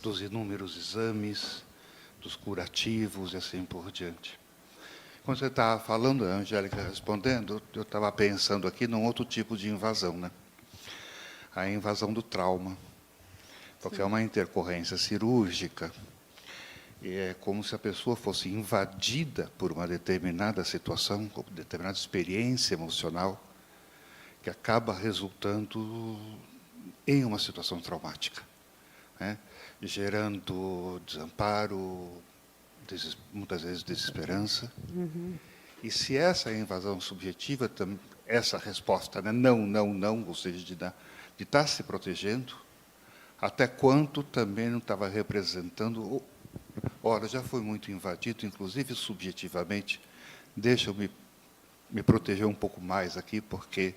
dos inúmeros exames, dos curativos e assim por diante. Quando você estava falando, a Angélica respondendo, eu estava pensando aqui num outro tipo de invasão, né? A invasão do trauma, porque é uma intercorrência cirúrgica, e é como se a pessoa fosse invadida por uma determinada situação, uma determinada experiência emocional, que acaba resultando em uma situação traumática, né? Gerando desamparo, muitas vezes desesperança. E se essa invasão subjetiva, essa resposta, né, não, ou seja, de estar se protegendo, até quanto também não estava representando, ora, já foi muito invadido, inclusive subjetivamente, deixa eu me proteger um pouco mais aqui, porque,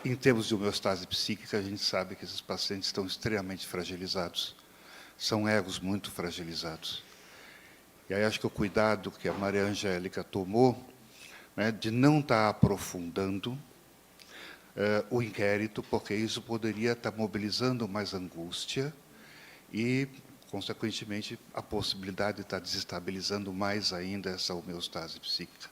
em termos de homeostase psíquica, a gente sabe que esses pacientes estão extremamente fragilizados, são egos muito fragilizados. E aí acho que o cuidado que a Maria Angélica tomou, né, de não estar aprofundando o inquérito, porque isso poderia estar mobilizando mais angústia e, consequentemente, a possibilidade de estar desestabilizando mais ainda essa homeostase psíquica.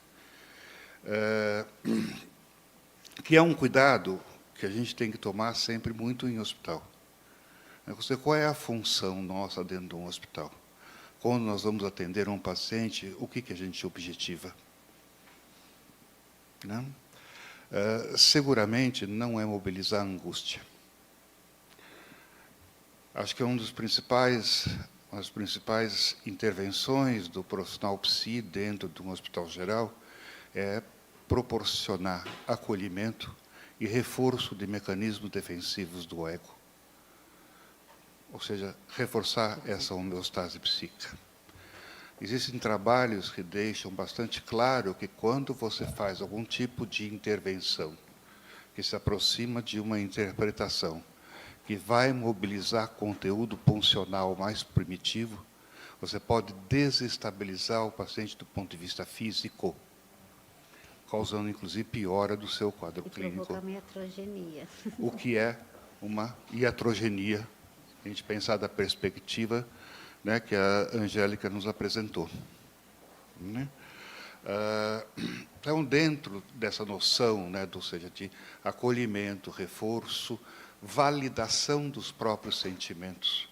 Que é um cuidado que a gente tem que tomar sempre muito em hospital. Qual é a função nossa dentro de um hospital? Quando nós vamos atender um paciente, o que a gente objetiva? Né? Seguramente não é mobilizar a angústia. Acho que uma das principais intervenções do profissional psi dentro de um hospital geral é proporcionar acolhimento e reforço de mecanismos defensivos do ego. Ou seja, reforçar essa homeostase psíquica. Existem trabalhos que deixam bastante claro que quando você faz algum tipo de intervenção que se aproxima de uma interpretação que vai mobilizar conteúdo funcional mais primitivo, você pode desestabilizar o paciente do ponto de vista físico, causando, inclusive, piora do seu quadro clínico. Provoca uma iatrogenia. O que é uma iatrogenia, a gente pensar da perspectiva, né, que a Angélica nos apresentou. Né? Então, dentro dessa noção, né, ou seja, de acolhimento, reforço, validação dos próprios sentimentos,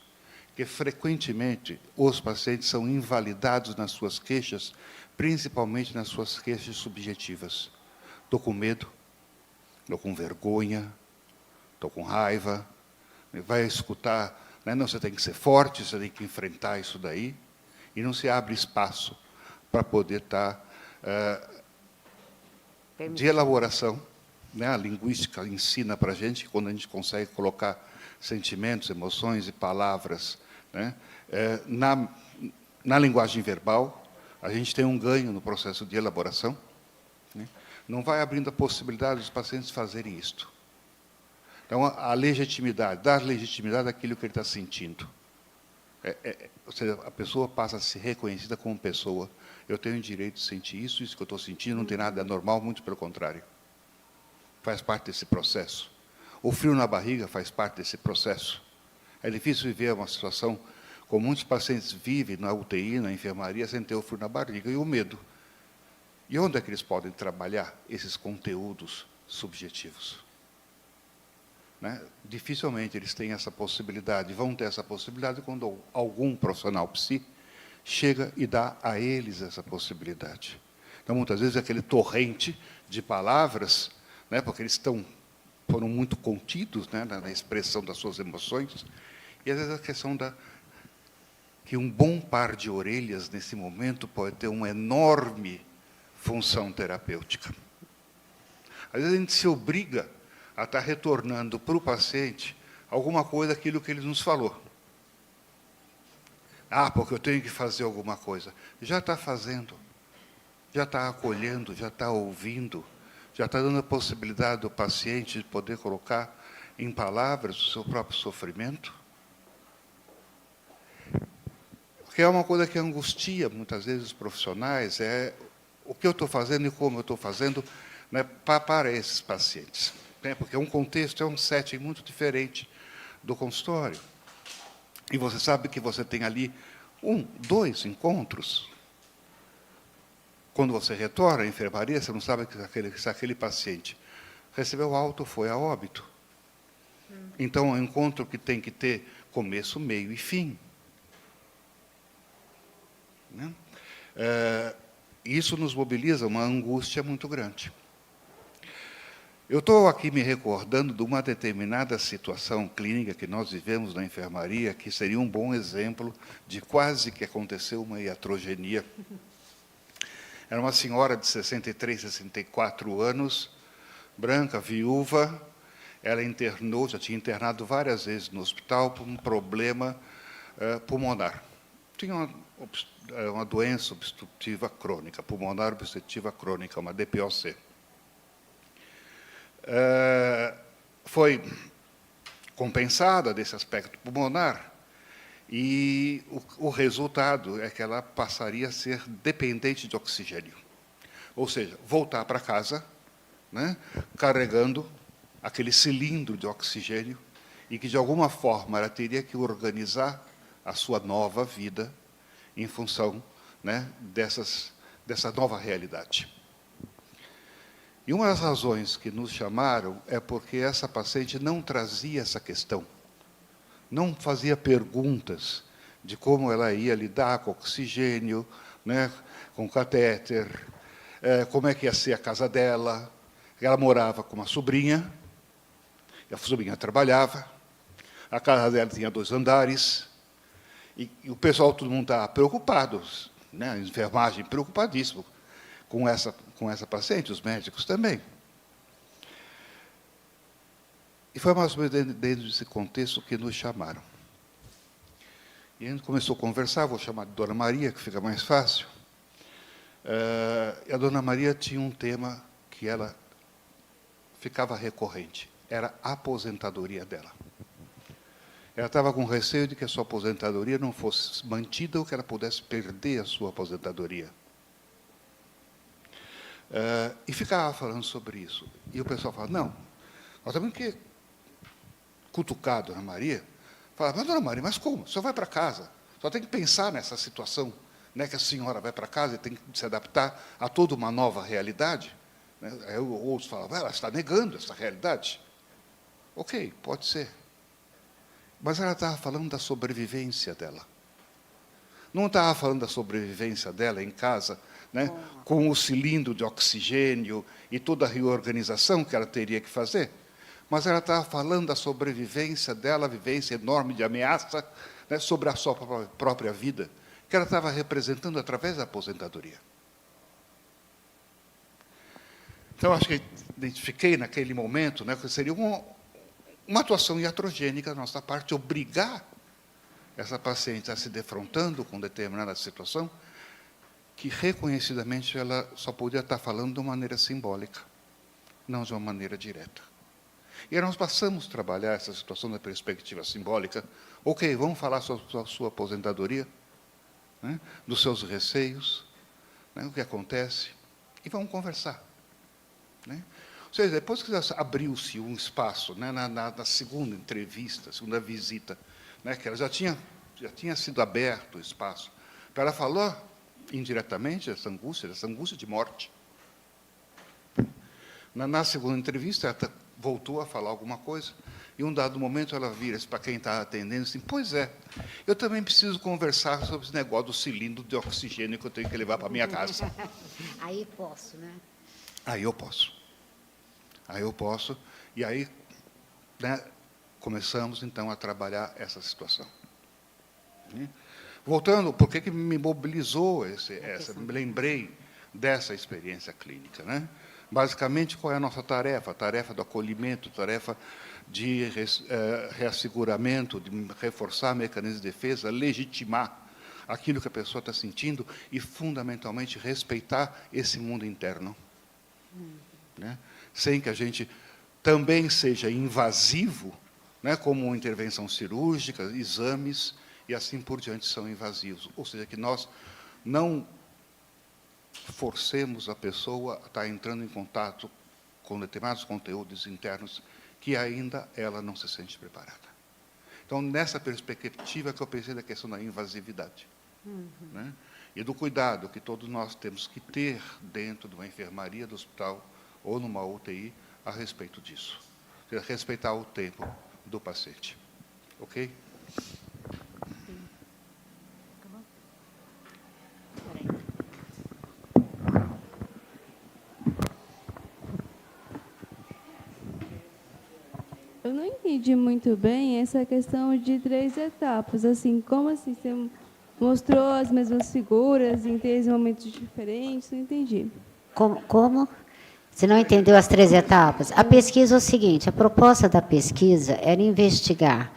que frequentemente os pacientes são invalidados nas suas queixas, principalmente nas suas queixas subjetivas. Estou com medo, estou com vergonha, estou com raiva. Vai escutar, né? Não, você tem que ser forte, você tem que enfrentar isso daí, e não se abre espaço para poder estar de elaboração. Né? A linguística ensina para a gente que quando a gente consegue colocar sentimentos, emoções e palavras, né, na linguagem verbal, a gente tem um ganho no processo de elaboração. Né? Não vai abrindo a possibilidade dos pacientes fazerem isto. Então, a legitimidade, dar legitimidade àquilo que ele está sentindo. Ou seja, a pessoa passa a ser reconhecida como pessoa. Eu tenho o direito de sentir isso, isso que eu estou sentindo, não tem nada anormal, muito pelo contrário. Faz parte desse processo. O frio na barriga faz parte desse processo. É difícil viver uma situação como muitos pacientes vivem na UTI, na enfermaria, sem ter o frio na barriga e o medo. E onde é que eles podem trabalhar esses conteúdos subjetivos? Né? Dificilmente eles têm essa possibilidade, vão ter essa possibilidade quando algum profissional psi chega e dá a eles essa possibilidade. Então, muitas vezes, aquele torrente de palavras, né, porque eles foram muito contidos, né, na expressão das suas emoções, e às vezes a questão que um bom par de orelhas, nesse momento, pode ter uma enorme função terapêutica. Às vezes a gente se obriga a estar retornando para o paciente alguma coisa daquilo que ele nos falou. Porque eu tenho que fazer alguma coisa. Já está fazendo, já está acolhendo, já está ouvindo, já está dando a possibilidade do paciente de poder colocar em palavras o seu próprio sofrimento. Porque é uma coisa que angustia, muitas vezes, os profissionais, é o que eu estou fazendo e como eu estou fazendo, né, para esses pacientes. Porque um contexto é um setting muito diferente do consultório. E você sabe que você tem ali 1, 2 encontros. Quando você retorna à enfermaria, você não sabe se aquele paciente recebeu alta ou foi a óbito. Então, é um encontro que tem que ter começo, meio e fim. Né? Isso nos mobiliza uma angústia muito grande. Eu estou aqui me recordando de uma determinada situação clínica que nós vivemos na enfermaria, que seria um bom exemplo de quase que aconteceu uma iatrogenia. Era uma senhora de 63, 64 anos, branca, viúva. Ela internou, já tinha internado várias vezes no hospital por um problema pulmonar. Tinha uma doença obstrutiva crônica, pulmonar obstrutiva crônica, uma DPOC. Foi compensada desse aspecto pulmonar E o resultado é que ela passaria a ser dependente de oxigênio. Ou seja, voltar para casa, né, carregando aquele cilindro de oxigênio, e que, de alguma forma, ela teria que organizar a sua nova vida em função, né, dessa nova realidade. E uma das razões que nos chamaram é porque essa paciente não trazia essa questão, não fazia perguntas de como ela ia lidar com oxigênio, né, com catéter, como é que ia ser a casa dela. Ela morava com uma sobrinha, a sobrinha trabalhava, a casa dela tinha 2 andares, e o pessoal, todo mundo estava preocupado, né, a enfermagem preocupadíssimo com essa paciente, os médicos também. E foi mais ou menos dentro desse contexto que nos chamaram. E a gente começou a conversar, vou chamar de Dona Maria, que fica mais fácil. E a Dona Maria tinha um tema que ela ficava recorrente, era a aposentadoria dela. Ela estava com receio de que a sua aposentadoria não fosse mantida ou que ela pudesse perder a sua aposentadoria. E ficava falando sobre isso. E o pessoal falava, não, nós temos que cutucar a Dona Maria. Falava, mas Dona Maria, mas como? Só vai para casa. Só tem que pensar nessa situação, né, que a senhora vai para casa e tem que se adaptar a toda uma nova realidade. Né? Aí outros falavam, ela está negando essa realidade. Ok, pode ser. Mas ela estava falando da sobrevivência dela. Não estava falando da sobrevivência dela em casa, né, com o cilindro de oxigênio e toda a reorganização que ela teria que fazer, mas ela estava falando da sobrevivência dela, a vivência enorme de ameaça, né, sobre a sua própria vida, que ela estava representando através da aposentadoria. Então, acho que identifiquei naquele momento, né, que seria uma atuação iatrogênica da nossa parte, obrigar essa paciente a se defrontando com determinada situação, que reconhecidamente ela só podia estar falando de uma maneira simbólica, não de uma maneira direta. E aí nós passamos a trabalhar essa situação da perspectiva simbólica. Ok, vamos falar sobre a sua aposentadoria, né, dos seus receios, né, o que acontece, e vamos conversar. Né? Ou seja, depois que abriu-se um espaço, né, na segunda entrevista, segunda visita, né, que ela já tinha sido aberto o espaço, para ela falar indiretamente dessa angústia de morte. Na segunda entrevista, ela voltou a falar alguma coisa, e, em um dado momento, ela vira-se para quem está atendendo assim, pois é, eu também preciso conversar sobre esse negócio do cilindro de oxigênio que eu tenho que levar para a minha casa. Aí posso, né? Aí eu posso. E aí, né, começamos, então, a trabalhar essa situação. Voltando, por que me mobilizou me lembrei dessa experiência clínica, né? Basicamente, qual é a nossa tarefa? A tarefa do acolhimento, tarefa de reasseguramento, de reforçar mecanismos de defesa, legitimar aquilo que a pessoa está sentindo e, fundamentalmente, respeitar esse mundo interno. Né? Sem que a gente também seja invasivo, né, como uma intervenção cirúrgica, exames, e assim por diante são invasivos. Ou seja, que nós não forcemos a pessoa a estar entrando em contato com determinados conteúdos internos que ainda ela não se sente preparada. Então, nessa perspectiva que eu pensei da questão da invasividade. Né? E do cuidado que todos nós temos que ter dentro de uma enfermaria do hospital ou numa UTI a respeito disso. Ou seja, respeitar o tempo do paciente. Ok? Eu não entendi muito bem essa questão de 3 etapas. Assim, como assim? Você mostrou as mesmas figuras em 3 momentos diferentes? Não entendi. Como? Você não entendeu as 3 etapas? A pesquisa é o seguinte, a proposta da pesquisa era investigar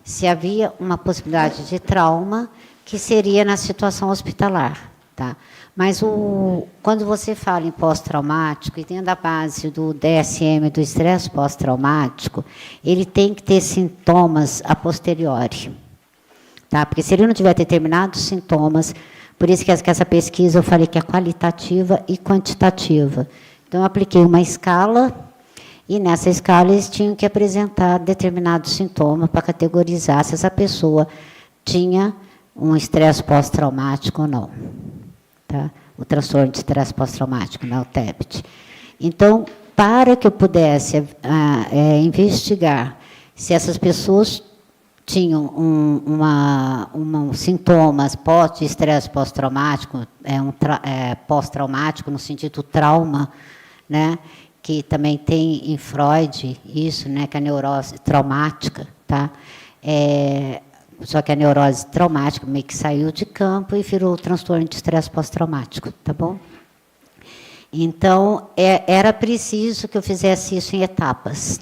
se havia uma possibilidade de trauma que seria na situação hospitalar. Tá? Mas quando você fala em pós-traumático, e tendo a base do DSM, do estresse pós-traumático, ele tem que ter sintomas a posteriori. Tá? Porque se ele não tiver determinados sintomas, por isso que essa pesquisa eu falei que é qualitativa e quantitativa. Então, eu apliquei uma escala, e nessa escala eles tinham que apresentar determinados sintomas para categorizar se essa pessoa tinha um estresse pós-traumático ou não. Tá? O transtorno de estresse pós-traumático, né, o TEPT. Então, para que eu pudesse investigar se essas pessoas tinham sintomas de estresse pós-traumático, pós-traumático no sentido trauma, né, que também tem em Freud isso, né, que é a neurose traumática, tá? Só que a neurose traumática meio que saiu de campo e virou o transtorno de estresse pós-traumático, tá bom? Então, era preciso que eu fizesse isso em etapas.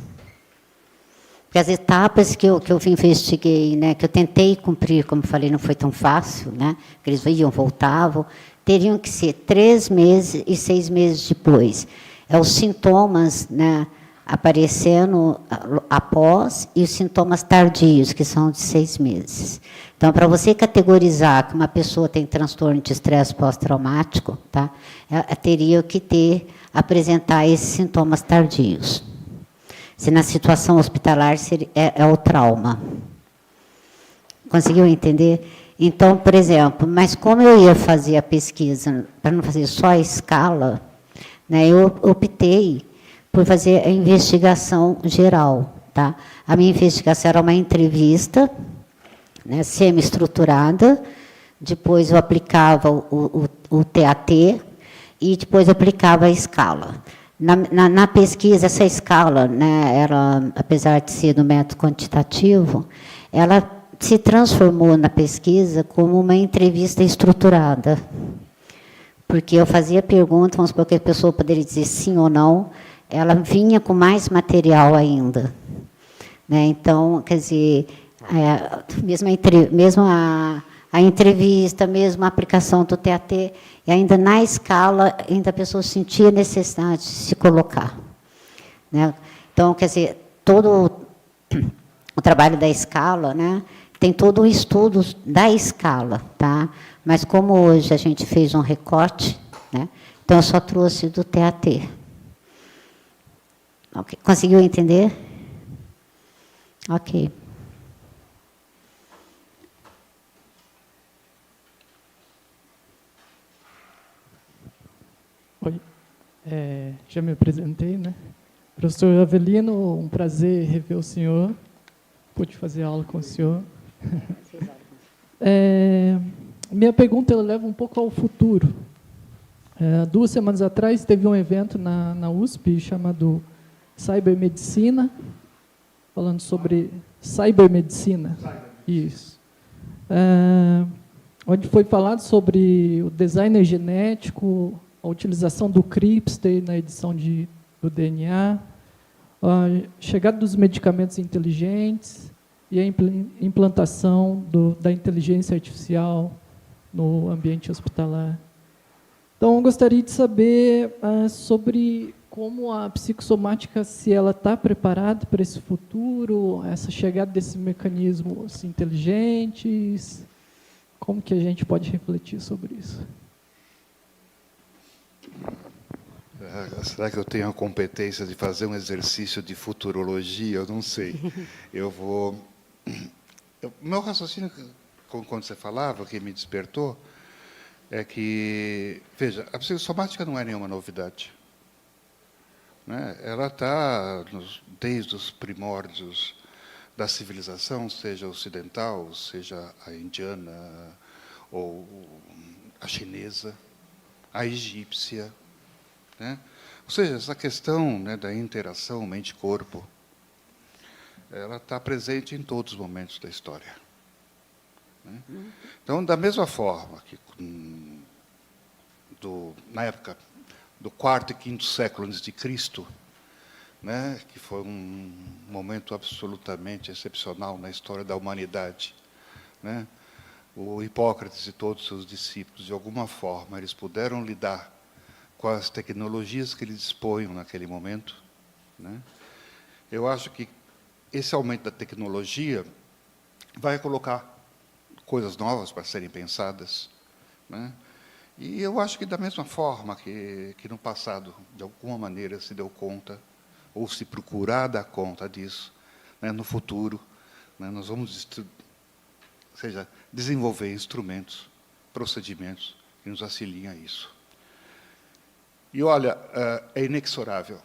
Porque as etapas que eu investiguei, né, que eu tentei cumprir, como falei, não foi tão fácil, né, que eles iam, voltavam, teriam que ser 3 meses e 6 meses depois. Os sintomas, né, aparecendo após e os sintomas tardios, que são de 6 meses. Então, para você categorizar que uma pessoa tem transtorno de estresse pós-traumático, tá, teria que apresentar esses sintomas tardios. Se na situação hospitalar é o trauma. Conseguiu entender? Então, por exemplo, mas como eu ia fazer a pesquisa, para não fazer só a escala, né, eu optei por fazer a investigação geral. Tá? A minha investigação era uma entrevista, né, semi-estruturada, depois eu aplicava o TAT e depois eu aplicava a escala. Na pesquisa, essa escala, né, apesar de ser do método quantitativo, ela se transformou na pesquisa como uma entrevista estruturada. Porque eu fazia perguntas, vamos supor que a pessoa poderia dizer sim ou não, ela vinha com mais material ainda. Né? Então, quer dizer, mesmo a entrevista, mesmo a aplicação do TAT, e ainda na escala, ainda a pessoa sentia necessidade de se colocar. Né? Então, quer dizer, todo o trabalho da escala, né, tem todo um estudo da escala. Tá? Mas, como hoje a gente fez um recorte, né, então eu só trouxe do TAT. Okay. Conseguiu entender? Ok. Oi, já me apresentei, né? Professor Avelino, um prazer rever o senhor. Pude fazer aula com o senhor. Minha pergunta ela leva um pouco ao futuro. 2 semanas atrás teve um evento na USP chamado Cybermedicina, falando sobre cybermedicina. Isso. Onde foi falado sobre o designer genético, a utilização do CRISPR na edição do DNA, a chegada dos medicamentos inteligentes e a implantação da inteligência artificial no ambiente hospitalar. Então, eu gostaria de saber sobre como a psicossomática, se ela está preparada para esse futuro, essa chegada desses mecanismos inteligentes, como que a gente pode refletir sobre isso? Será que eu tenho a competência de fazer um exercício de futurologia? Eu não sei. Meu raciocínio, quando você falava, que me despertou, é que, veja, a psicossomática não é nenhuma novidade. Né? Ela está desde os primórdios da civilização, seja ocidental, seja a indiana, ou a chinesa, a egípcia. Né? Ou seja, essa questão, né, da interação mente-corpo, ela está presente em todos os momentos da história. Né? Então, da mesma forma que na época do quarto e quinto século antes de Cristo, né, que foi um momento absolutamente excepcional na história da humanidade, né? O Hipócrates e todos os seus discípulos, de alguma forma, eles puderam lidar com as tecnologias que eles dispunham naquele momento. Né? Eu acho que esse aumento da tecnologia vai colocar coisas novas para serem pensadas, né? E eu acho que, da mesma forma que no passado, de alguma maneira, se deu conta, ou se procurar dar conta disso, né, no futuro, né, nós vamos desenvolver instrumentos, procedimentos que nos auxiliem a isso. E, olha, é inexorável,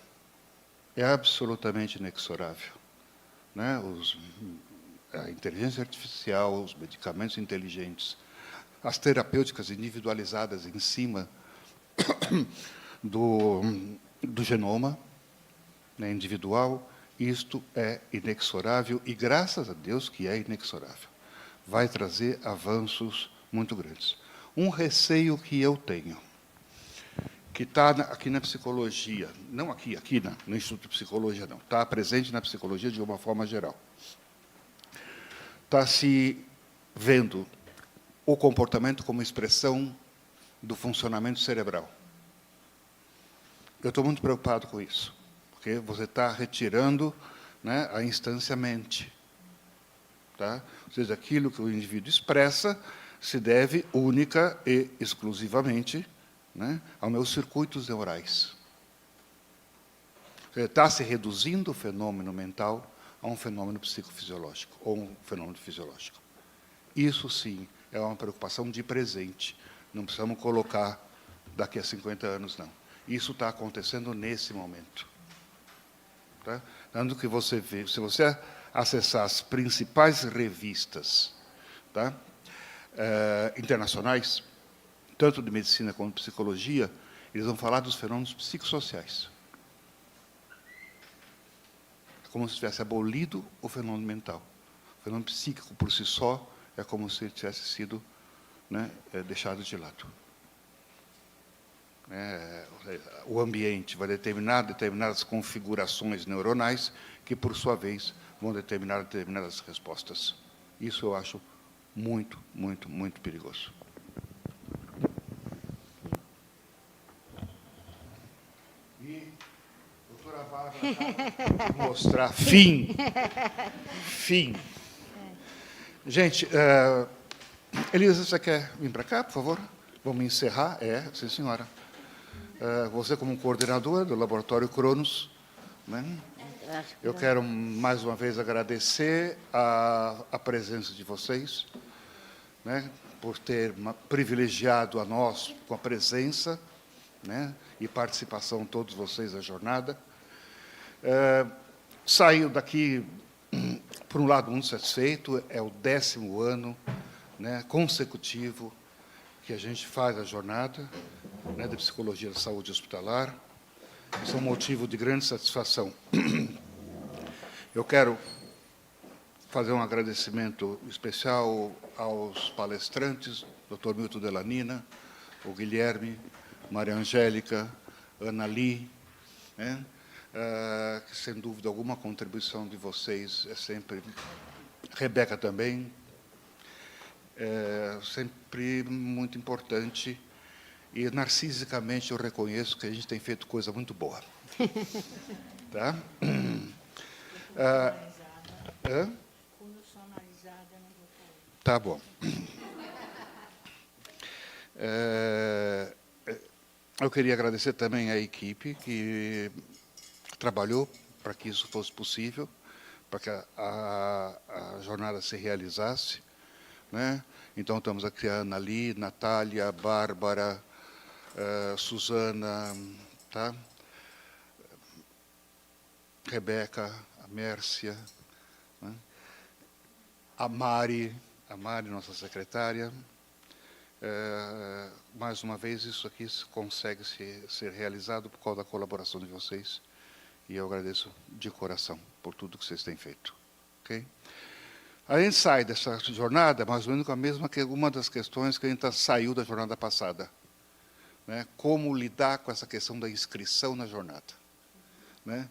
é absolutamente inexorável, né? A inteligência artificial, os medicamentos inteligentes, as terapêuticas individualizadas em cima do genoma, né, individual, isto é inexorável, e graças a Deus que é inexorável. Vai trazer avanços muito grandes. Um receio que eu tenho, que está aqui na psicologia, não aqui no Instituto de Psicologia, não, está presente na psicologia de uma forma geral. Está se vendo o comportamento como expressão do funcionamento cerebral. Eu estou muito preocupado com isso, porque você está retirando, né, a instância mente. Tá? Ou seja, aquilo que o indivíduo expressa se deve única e exclusivamente, né, aos meus circuitos neurais. Está se reduzindo o fenômeno mental a um fenômeno psicofisiológico, ou um fenômeno fisiológico. Isso, sim, é uma preocupação de presente. Não precisamos colocar daqui a 50 anos, não. Isso está acontecendo nesse momento. Tá? Tanto que você vê, se você acessar as principais revistas, tá, internacionais, tanto de medicina como de psicologia, eles vão falar dos fenômenos psicossociais. É como se tivesse abolido o fenômeno mental. O fenômeno psíquico, por si só, é como se ele tivesse sido, né, deixado de lado. O ambiente vai determinar determinadas configurações neuronais que, por sua vez, vão determinar determinadas respostas. Isso eu acho muito, muito, muito perigoso. E a doutora Bárbara acaba de mostrar fim. Gente, Elisa, você quer vir para cá, por favor? Vamos encerrar? Sim, senhora. Você, como coordenadora do Laboratório Cronos, né? Eu quero, mais uma vez, agradecer a presença de vocês, né, por ter privilegiado a nós com a presença, né, e participação de todos vocês da jornada. Saiu daqui, por um lado, muito satisfeito, é o 10º ano, né, consecutivo que a gente faz a jornada, né, de Psicologia da Saúde Hospitalar. Isso é um motivo de grande satisfação. Eu quero fazer um agradecimento especial aos palestrantes, Dr. Milton Delanina, o Guilherme, Maria Angélica, Ana Li, né, que, sem dúvida alguma, a contribuição de vocês é sempre... Rebeca também, sempre muito importante, e narcisicamente eu reconheço que a gente tem feito coisa muito boa. Tá? Tá bom. Eu queria agradecer também à equipe que trabalhou para que isso fosse possível, para que a jornada se realizasse, né? Então, estamos aqui a Ana Li, Natália, Bárbara, Suzana, tá? Rebeca, a Mércia, né? A Mari, nossa secretária. Mais uma vez, isso aqui consegue ser realizado por causa da colaboração de vocês, e eu agradeço de coração por tudo que vocês têm feito. Okay? A gente sai dessa jornada mais ou menos com a mesma que uma das questões que a gente saiu da jornada passada, né? Como lidar com essa questão da inscrição na jornada, né?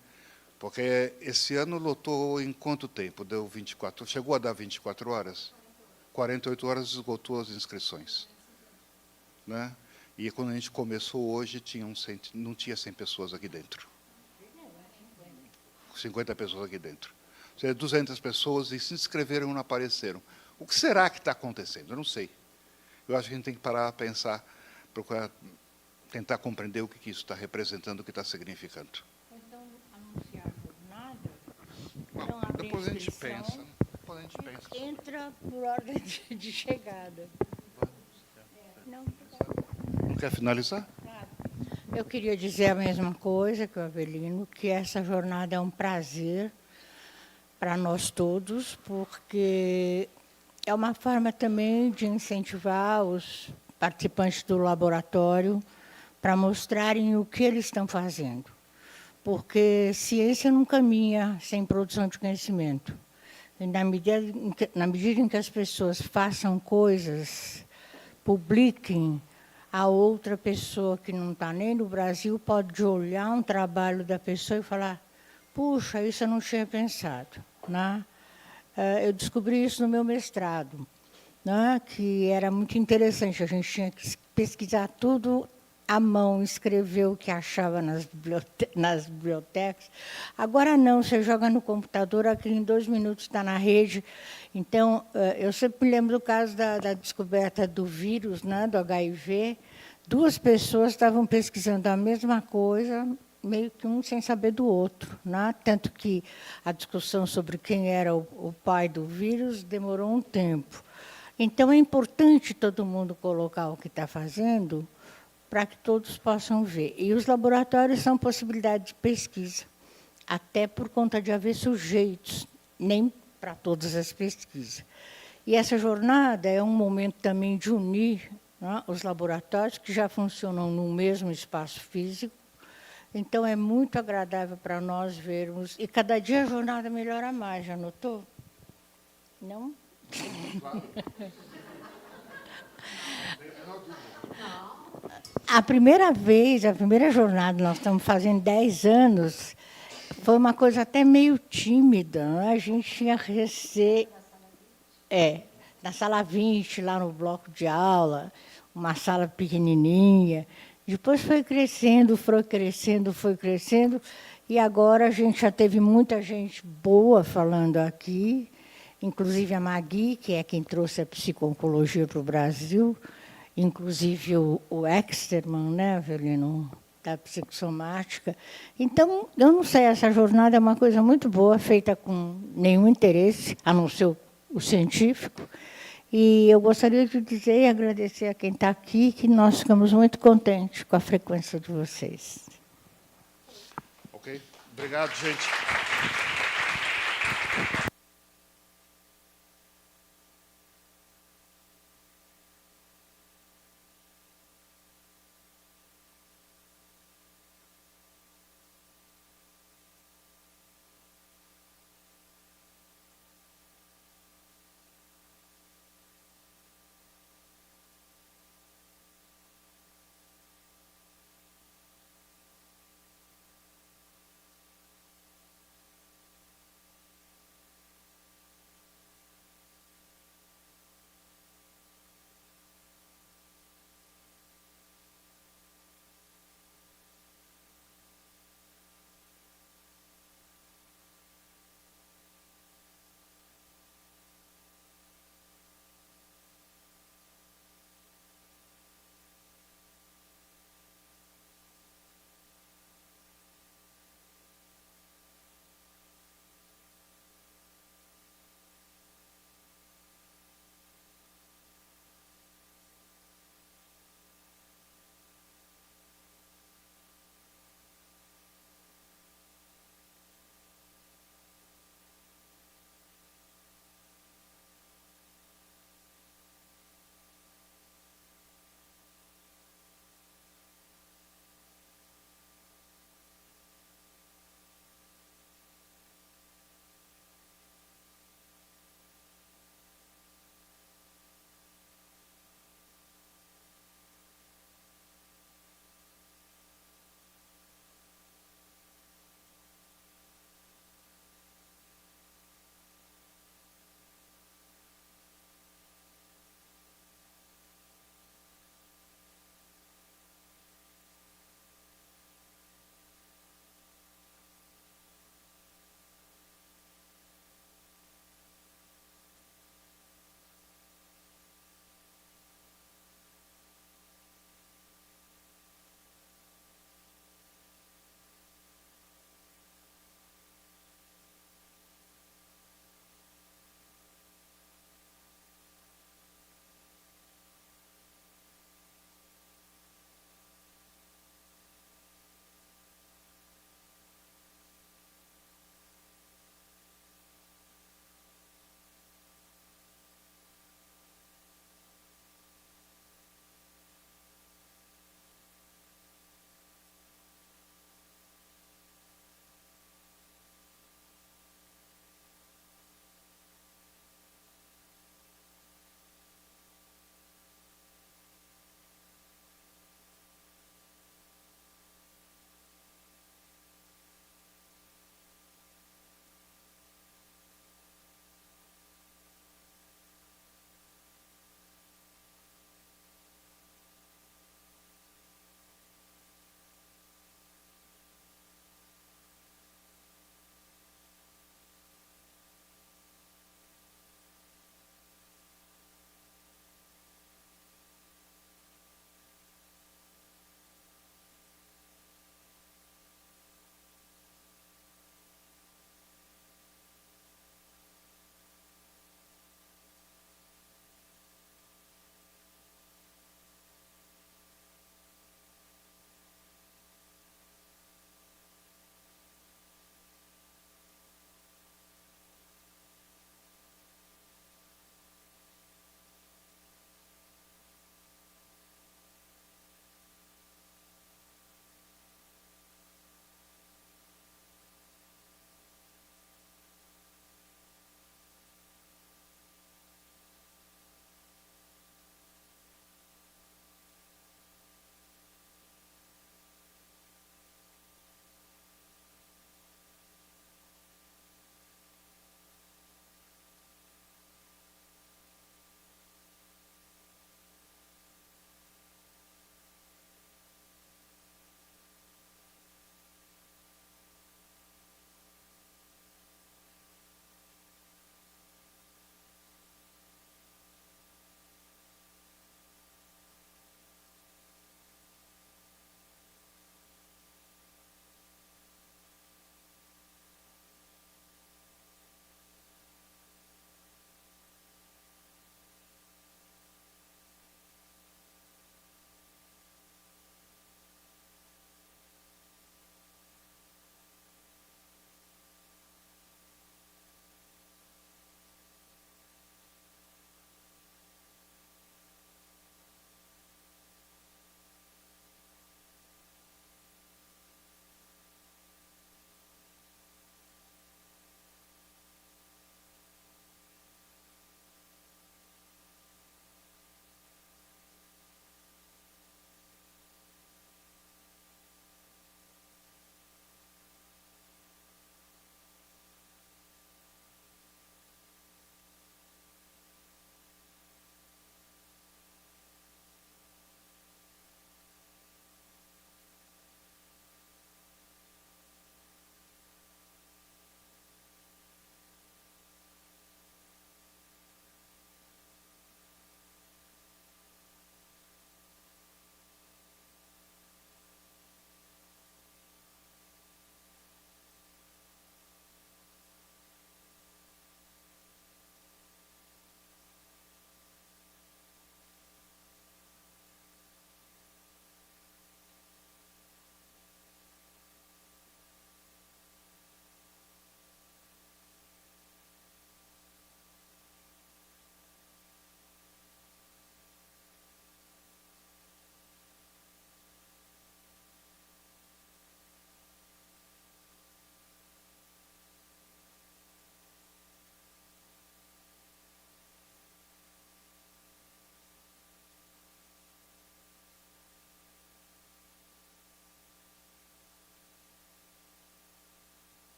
Porque esse ano lotou em quanto tempo? Deu 24, chegou a dar 24 horas? 48 horas esgotou as inscrições, né? E quando a gente começou hoje, não tinha 100 pessoas aqui dentro. 50 pessoas aqui dentro. Ou seja, 200 pessoas e se inscreveram e não apareceram. O que será que está acontecendo? Eu não sei. Eu acho que a gente tem que parar a pensar, procurar tentar compreender o que isso está representando, o que está significando. Então, anunciar a jornada, então abre Depois a gente inscrição, pensa. Depois a gente pensa. entra por ordem de chegada. Não, Não quer finalizar? eu queria dizer a mesma coisa que o Avelino, que essa jornada é um prazer para nós todos, porque é uma forma também de incentivar os participantes do laboratório para mostrarem o que eles estão fazendo. Porque ciência não caminha sem produção de conhecimento. E na medida em que as pessoas façam coisas, publiquem, a outra pessoa que não está nem no Brasil pode olhar um trabalho da pessoa e falar: puxa, isso eu não tinha pensado. Né? Eu descobri isso no meu mestrado, né? Que era muito interessante. A gente tinha que pesquisar tudo à mão, escrever o que achava nas bibliotecas. Agora não, você joga no computador, aquilo em 2 minutos está na rede. Então, eu sempre me lembro do caso da descoberta do vírus, né, do HIV. 2 pessoas estavam pesquisando a mesma coisa, meio que um sem saber do outro. Né? Tanto que a discussão sobre quem era o pai do vírus demorou um tempo. Então, é importante todo mundo colocar o que está fazendo para que todos possam ver. E os laboratórios são possibilidade de pesquisa, até por conta de haver sujeitos, nem para todas as pesquisas. E essa jornada é um momento também de unir, né, os laboratórios que já funcionam no mesmo espaço físico. Então, é muito agradável para nós vermos. E cada dia a jornada melhora mais, já notou? Não? A primeira vez, a primeira jornada, nós estamos fazendo 10 anos, foi uma coisa até meio tímida. Né? A gente tinha receio. Na sala 20, lá no bloco de aula, uma sala pequenininha. Depois foi crescendo, e agora a gente já teve muita gente boa falando aqui, inclusive a Magui, que é quem trouxe a psico-oncologia para o Brasil, inclusive o Exterman, né, Avelino, da psicossomática. Então, eu não sei, essa jornada é uma coisa muito boa, feita com nenhum interesse, a não ser o científico. E eu gostaria de dizer e agradecer a quem está aqui, que nós ficamos muito contentes com a frequência de vocês. Ok? Obrigado, gente.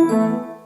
Obrigado.